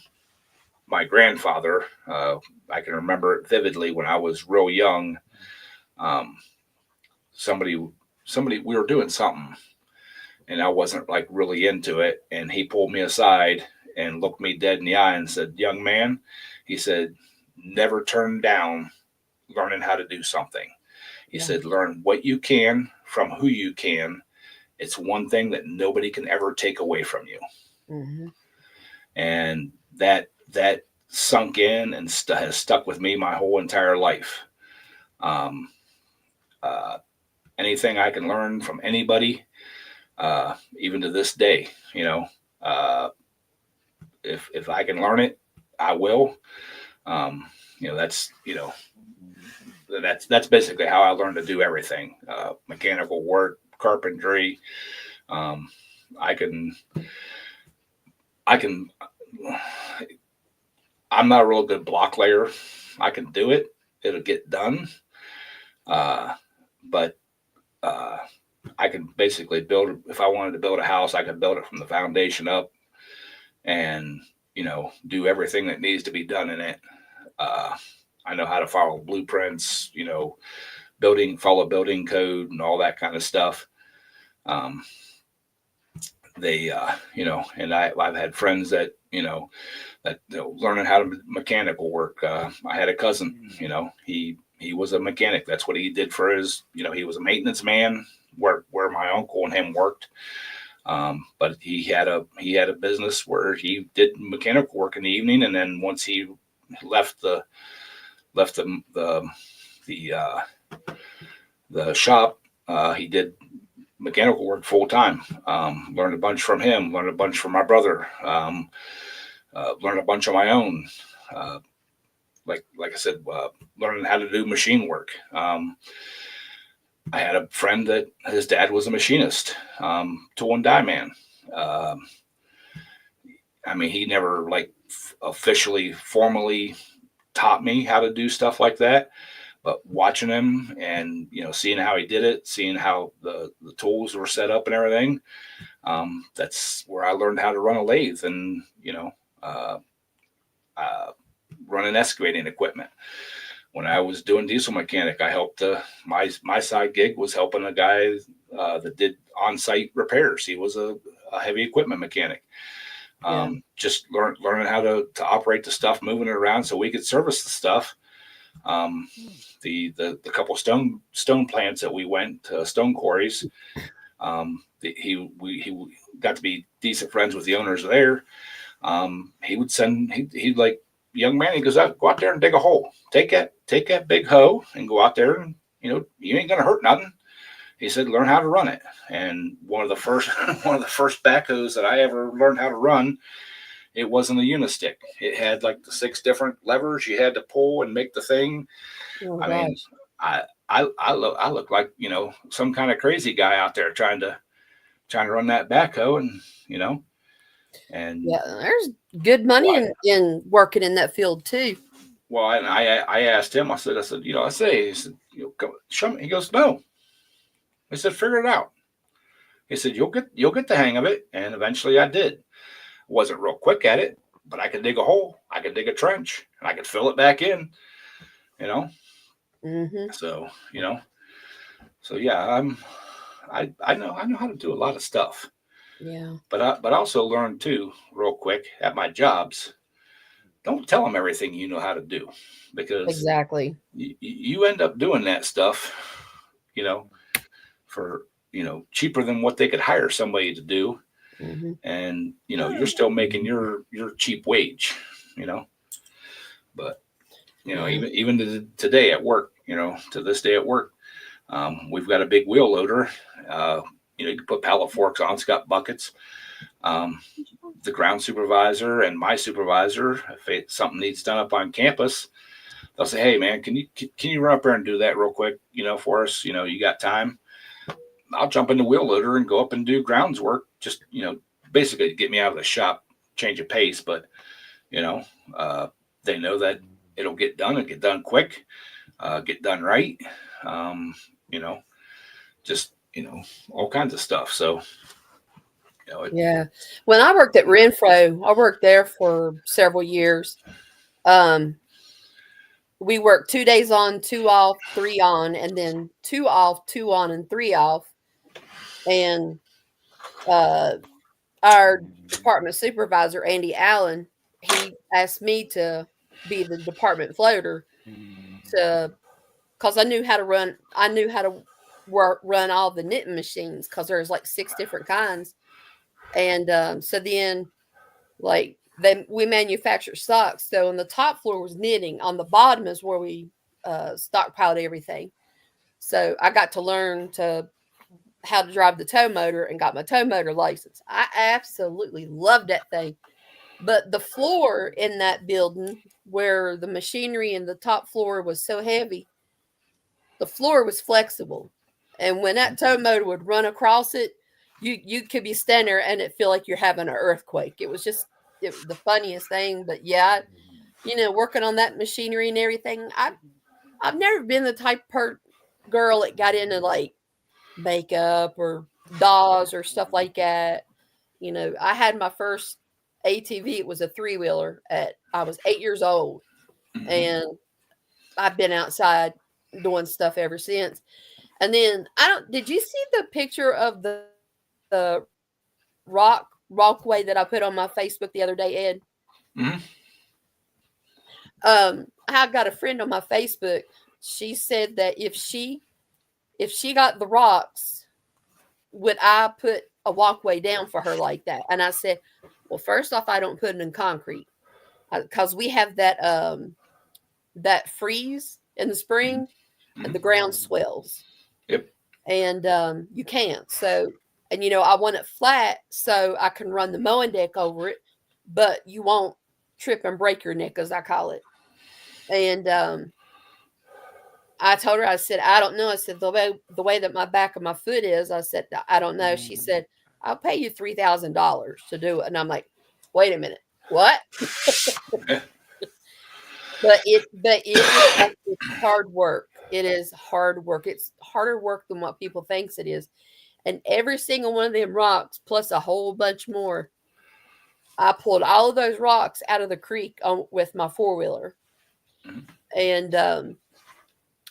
my grandfather. I can remember it vividly when I was real young. Somebody, we were doing something and I wasn't like really into it. And he pulled me aside and looked me dead in the eye and said, "Young man," he said, "never turn down learning how to do something." He said, "Learn what you can from who you can. It's one thing that nobody can ever take away from you." Mm-hmm. And that sunk in and has stuck with me my whole entire life. Anything I can learn from anybody, even to this day, if I can learn it, I will. That's basically how I learned to do everything. Mechanical work, carpentry. I'm not a real good block layer. I can do it. It'll get done. But I can basically build, if I wanted to build a house, I could build it from the foundation up and, do everything that needs to be done in it. I know how to follow blueprints, follow building code and all that kind of stuff. And I've had friends that, learning how to mechanical work. I had a cousin, he was a mechanic. That's what he did for his, he was a maintenance man where my uncle and him worked. But he had a business where he did mechanical work in the evening. And then once he left the shop, he did mechanical work full time. Learned a bunch from him, learned a bunch from my brother, learned a bunch on my own. Like I said, learning how to do machine work. I had a friend that his dad was a machinist, tool and die man. He never officially, formally taught me how to do stuff like that, but watching him and, seeing how he did it, seeing how the tools were set up and everything, That's where I learned how to run a lathe and, running excavating equipment. When I was doing diesel mechanic, I helped my side gig was helping a guy that did on-site repairs. He was a heavy equipment mechanic. Just learning how to operate the stuff, moving it around so we could service the stuff. The couple stone plants that we went to, stone quarries, he got to be decent friends with the owners there. He would send, he'd like, young man, he goes out, go out there and dig a hole. Take that big hoe and go out there and, you ain't going to hurt nothing. He said, learn how to run it. And one of the first backhoes that I ever learned how to run, it wasn't a unistick. It had like the 6 different levers you had to pull and make the thing. Oh, I mean, I look like, some kind of crazy guy out there trying to run that backhoe and yeah, there's good money in working in that field too. well, and I asked him, I said, he said, come, show me. He goes, no. I said, figure it out. He said, you'll get the hang of it. And eventually I did. Wasn't real quick at it, but I could dig a hole. I could dig a trench and I could fill it back in, Mm-hmm. So, so yeah, I know how to do a lot of stuff. Yeah. But I also learned too, real quick at my jobs, don't tell them everything you know how to do, because Exactly. you end up doing that stuff, for, cheaper than what they could hire somebody to do. Mm-hmm. And, you're still making your cheap wage, but, even to today at work, to this day at work, we've got a big wheel loader. You can put pallet forks on. It's got buckets. The ground supervisor and my supervisor, if something needs done up on campus, they'll say, "Hey, man, can you run up there and do that real quick? For us. You got time?" I'll jump in the wheel loader and go up and do grounds work. Just basically to get me out of the shop, change of pace. But they know that it'll get done. It'll get done quick. Get done right. Just all kinds of stuff. So, Yeah. When I worked at Renfro, I worked there for several years. We worked 2 days on, 2 off, 3 on, and then 2 off, 2 on, and 3 off. And our department supervisor, Andy Allen, he asked me to be the department floater because I knew how to run all the knitting machines, because there's like 6 different kinds. And so then, like, we manufacture socks. So on the top floor was knitting. On the bottom is where we stockpiled everything. So I got to learn how to drive the tow motor and got my tow motor license. I absolutely loved that thing. But the floor in that building, where the machinery in the top floor was so heavy, the floor was flexible. And when that tow motor would run across it, you could be standing there and it feel like you're having an earthquake. It was the funniest thing. But yeah, working on that machinery and everything, I've never been the type of girl that got into like makeup or dolls or stuff like that. I had my first ATV. It was a 3-wheeler I was 8 years old, and I've been outside doing stuff ever since. And then did you see the picture of the rockway that I put on my Facebook the other day, Ed? Mm-hmm. I got a friend on my Facebook. She said that if she got the rocks, would I put a walkway down for her like that? And I said, well, first off, I don't put it in concrete, because we have that freeze in the spring, and the ground swells. Yep. And you can't. So, and I want it flat so I can run the mowing deck over it, but you won't trip and break your neck, as I call it. And I told her, I said, I don't know. I said, the way that my back of my foot is, I said, I don't know. She said, I'll pay you $3,000 to do it. And I'm like, wait a minute, what? But it's hard work. It is hard work. It's harder work than what people thinks it is. And every single one of them rocks, plus a whole bunch more, I pulled all of those rocks out of the creek with my 4-wheeler. Mhm. And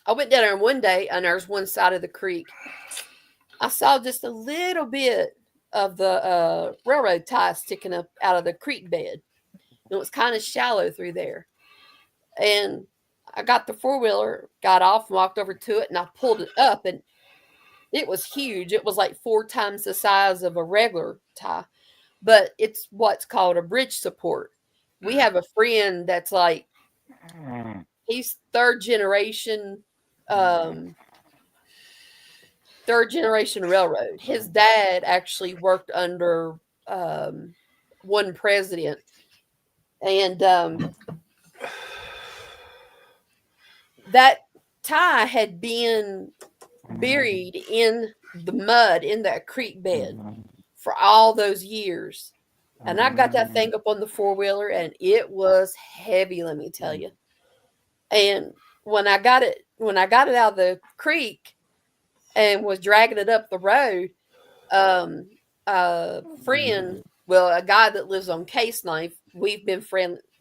I went down there one day, and there's one side of the creek. I saw just a little bit of the railroad tie sticking up out of the creek bed. It was kind of shallow through there. And I got the 4-wheeler, got off, and walked over to it, and I pulled it up, and it was huge. It was like 4 times the size of a regular tie, but it's what's called a bridge support. We have a friend that's like, he's third generation railroad. His dad actually worked under one president, and that tie had been buried in the mud in that creek bed for all those years. And I got that thing up on the 4-wheeler, and it was heavy, let me tell you. And when I got it out of the creek and was dragging it up the road, a friend, a guy that lives on Case Knife, we've been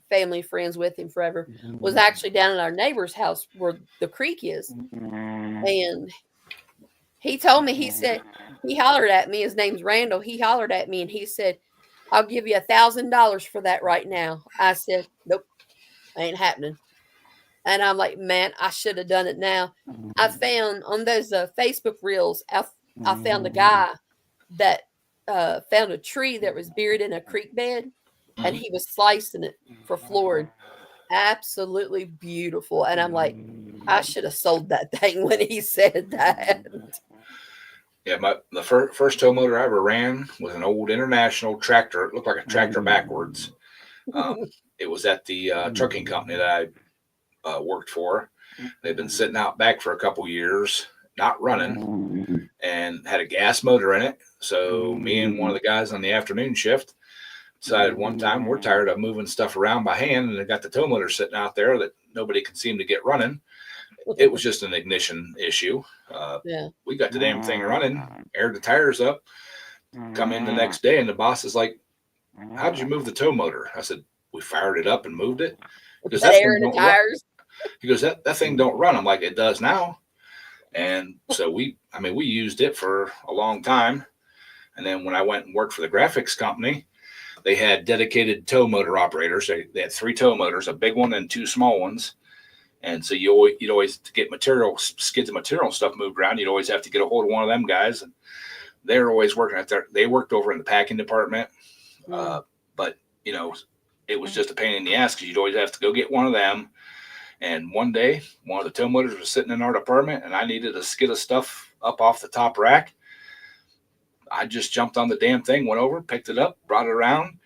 family friends with him forever, was actually down at our neighbor's house where the creek is. And he told me, he said, he hollered at me, his name's Randall, he hollered at me and he said, "I'll give you $1,000 for that right now." I said, "Nope, ain't happening." And I'm like, man, I should have done it now. I found on those Facebook reels, I found a guy that found a tree that was buried in a creek bed, and he was slicing it for flooring. Absolutely beautiful. And I'm like, I should have sold that thing when he said that. Yeah, the first tow motor I ever ran was an old International tractor. It looked like a tractor backwards. It was at the trucking company that I worked for. They'd been sitting out back for a couple years, not running, and had a gas motor in it. So me and one of the guys on the afternoon shift decided one time we're tired of moving stuff around by hand, and I got the tow motor sitting out there that nobody could seem to get running. It was just an ignition issue. Yeah. We got the damn thing running, aired the tires up, come in the next day, and the boss is like, "How did you move the tow motor?" I said, "We fired it up and moved it." Because That air in the tires. He goes, that thing don't run. I'm like, "It does now." And so we used it for a long time. And then when I went and worked for the graphics company, they had dedicated tow motor operators. They had 3 tow motors, a big one and 2 small ones. And so you'd always, to get skids of material and stuff moved around, you'd always have to get a hold of one of them guys. And they were always working they worked over in the packing department. But, it was just a pain in the ass because you'd always have to go get one of them. And one day, one of the tow motors was sitting in our department, and I needed a skid of stuff up off the top rack. I just jumped on the damn thing, went over, picked it up, brought it around,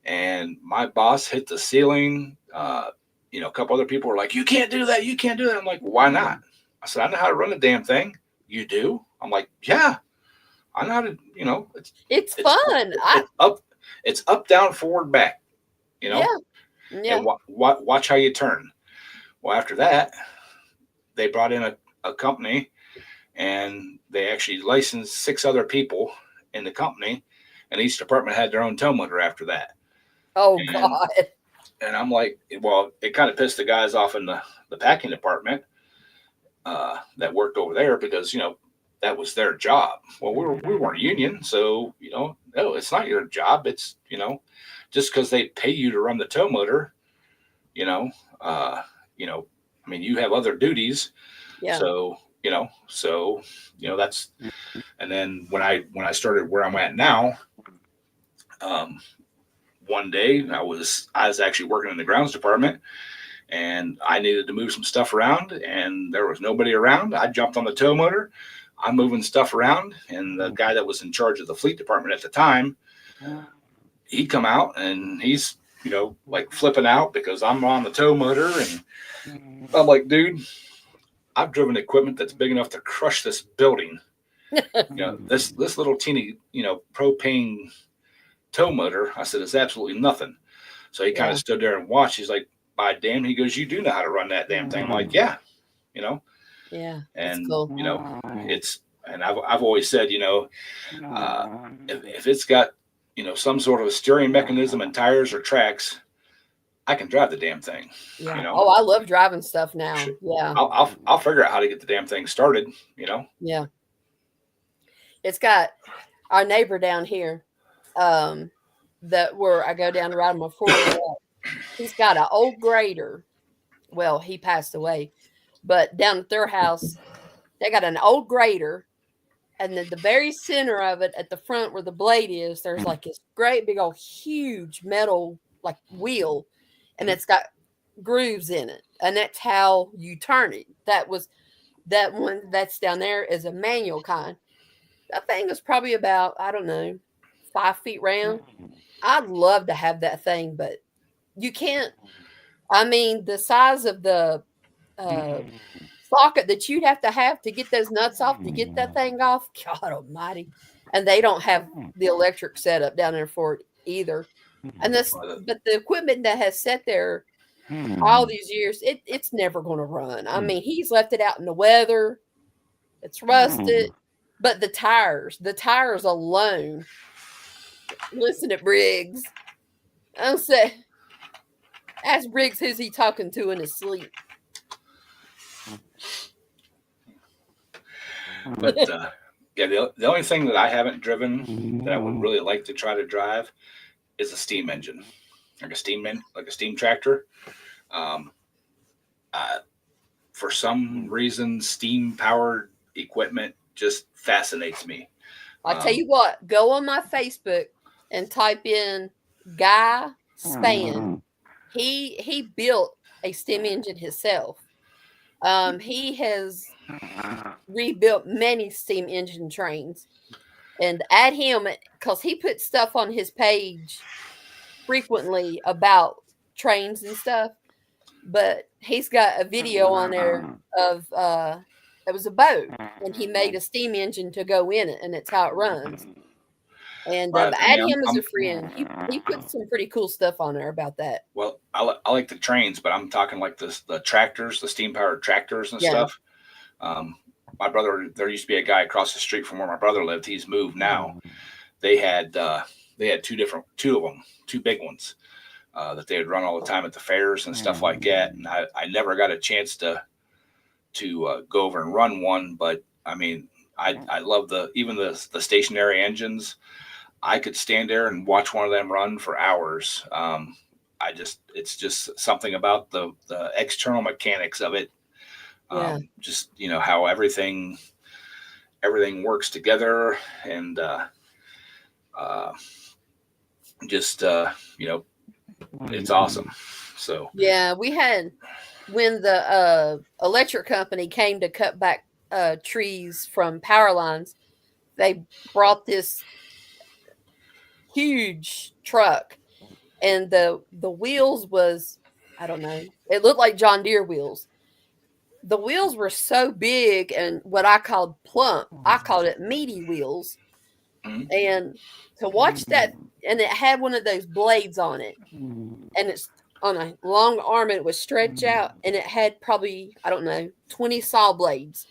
and my boss hit the ceiling. A couple other people were like, "You can't do that. You can't do that." I'm like, "Why not?" I said, "I know how to run the damn thing." "You do?" I'm like, "Yeah, I know how to, It's fun. It's up, down, forward, back, Yeah. and watch how you turn." Well, after that, they brought in a company, and they actually licensed 6 other people in the company, and each department had their own tow motor after that. Oh, God. And I'm like, well, it kind of pissed the guys off in the packing department that worked over there because, that was their job. Well, we weren't union, so, no, it's not your job. It's, just because they pay you to run the tow motor, you have other duties. Yeah. So, that's, and then when I started where I'm at now, one day I was actually working in the grounds department, and I needed to move some stuff around, and there was nobody around. I jumped on the tow motor. I'm moving stuff around, and the guy that was in charge of the fleet department at the time, he come out, and he's, like flipping out because I'm on the tow motor, and I'm like, "Dude, I've driven equipment that's big enough to crush this building. This little teeny, propane tow motor," I said, "is absolutely nothing." So he kind of stood there and watched. He's like, "By damn," he goes, "you do know how to run that damn thing." I'm like, "Yeah," Yeah. and cool. and and I've always said, if it's got, some sort of a steering mechanism and tires or tracks, I can drive the damn thing. Yeah. You know? Oh, I love driving stuff now. Sure. Yeah. I'll figure out how to get the damn thing started. Yeah. It's got our neighbor down here, that where I go down to ride on my 4-wheel. He's got an old grader. Well, he passed away, but down at their house, they got an old grader, and then the very center of it, at the front where the blade is, there's like this great big old huge metal like wheel, and it's got grooves in it, and that's how you turn it. That one that's down there is a manual kind. That thing is probably about, I don't know, 5 feet round. I'd love to have that thing, but you can't. I mean, the size of the socket that you'd have to get those nuts off to get that thing off. God almighty. And they don't have the electric setup down there for it either. And but the equipment that has sat there all these years, it's never going to run. I mean, he's left it out in the weather. It's rusted. But the tires alone. Listen to Briggs. I'm saying, ask Briggs who's he talking to in his sleep. But the only thing that I haven't driven that I would really like to try to drive is a steam engine, like a steam tractor. For some reason, steam powered equipment just fascinates me. I'll tell you what, go on my Facebook and type in Guy Span. He built a steam engine himself. He has rebuilt many steam engine trains. And add him, because he puts stuff on his page frequently about trains and stuff. But he's got a video on there of it was a boat, and he made a steam engine to go in it, and it's how it runs. And add him as a friend. He puts some pretty cool stuff on there about that. Well, I like the trains, but I'm talking like the tractors, the steam powered tractors and stuff. My brother, there used to be a guy across the street from where my brother lived. He's moved now. They had two of them, two big ones that they would run all the time at the fairs and stuff like that. And I never got a chance to go over and run one, but I mean, I love even the stationary engines. I could stand there and watch one of them run for hours. It's just something about the external mechanics of it. Just, how everything works together, and it's awesome. So yeah, we had, when the electric company came to cut back trees from power lines, they brought this huge truck, and the wheels was, I don't know, it looked like John Deere wheels. The wheels were so big and what I called plump. I called it meaty wheels. And to watch that, and it had one of those blades on it, and it's on a long arm, and it would stretch out, and it had probably, I don't know, 20 saw blades,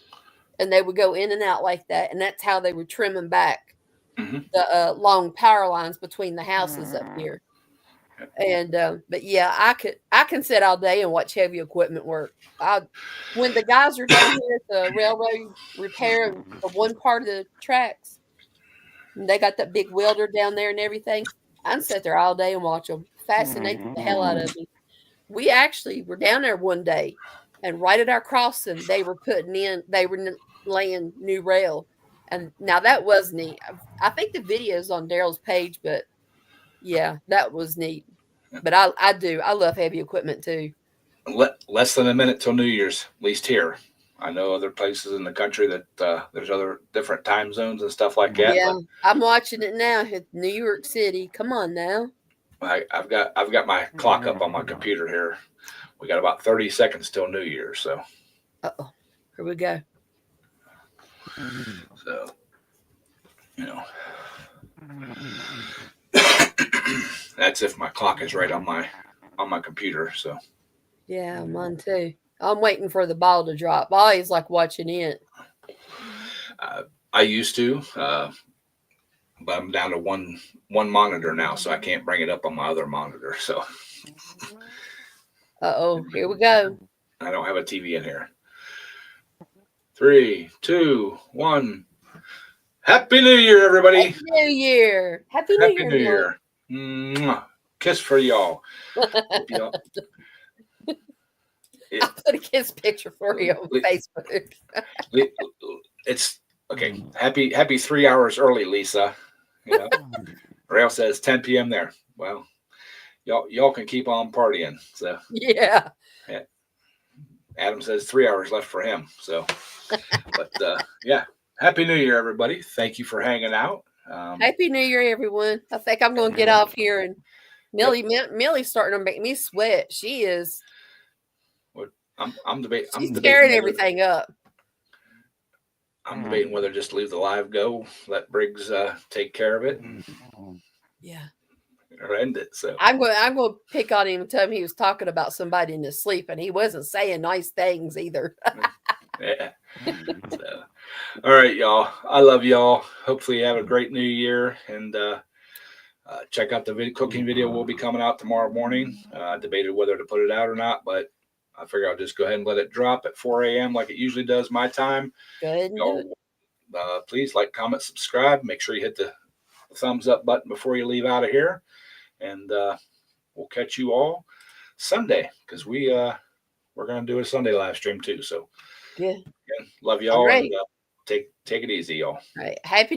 and they would go in and out like that. And that's how they were trimming back the long power lines between the houses up here. And but yeah, I can sit all day and watch heavy equipment work. When the guys are down here at the railroad repairing the one part of the tracks, and they got that big welder down there and everything, I can sit there all day and watch them. Fascinates the hell out of me. We actually were down there one day, and right at our crossing, they were laying new rail. And now that was neat. I think the video's on Daryl's page, but yeah, that was neat. But I love heavy equipment too. Less than a minute till New Year's, at least here. I know other places in the country that there's other different time zones and stuff like that. Yeah, I'm watching it now at New York City. Come on now. I've got my clock up on my computer here. We got about 30 seconds till New Year's, so. Uh-oh. Here we go. So, that's if my clock is right on my computer. So. Yeah, mine too. I'm waiting for the ball to drop. I always like watching it. I used to, but I'm down to one monitor now, so I can't bring it up on my other monitor. So Here we go. I don't have a TV in here. 3, 2, 1. Happy New Year, everybody! Happy New Year. Happy New Happy Year. New everyone. Year! Mwah. Kiss for y'all. Hope y'all- I put a kiss picture for you on Facebook. It's okay. Happy 3 hours early, Lisa. You know, Rail says 10 p.m. there. Well, y'all can keep on partying. So Yeah. Adam says 3 hours left for him. So, but yeah, Happy New Year, everybody. Thank you for hanging out. Happy New Year, everyone. I think I'm going to get off here. And Millie's starting to make me sweat. She is. I'm debating. She's tearing everything up. I'm debating whether just leave the live go, let Briggs take care of it, Yeah. or end it. So I'm going to pick on him and tell him he was talking about somebody in his sleep, and he wasn't saying nice things either. yeah. So, all right, y'all. I love y'all. Hopefully, you have a great New Year, and check out the cooking video. Will be coming out tomorrow morning. Debated whether to put it out or not, but I figure I'll just go ahead and let it drop at 4 a.m. like it usually does my time. Go ahead and do it. Y'all, please like, comment, subscribe. Make sure you hit the thumbs up button before you leave out of here, and we'll catch you all Sunday, because we're gonna do a Sunday live stream too. So Yeah. again, love y'all, All right. and take it easy, y'all. All right. Happy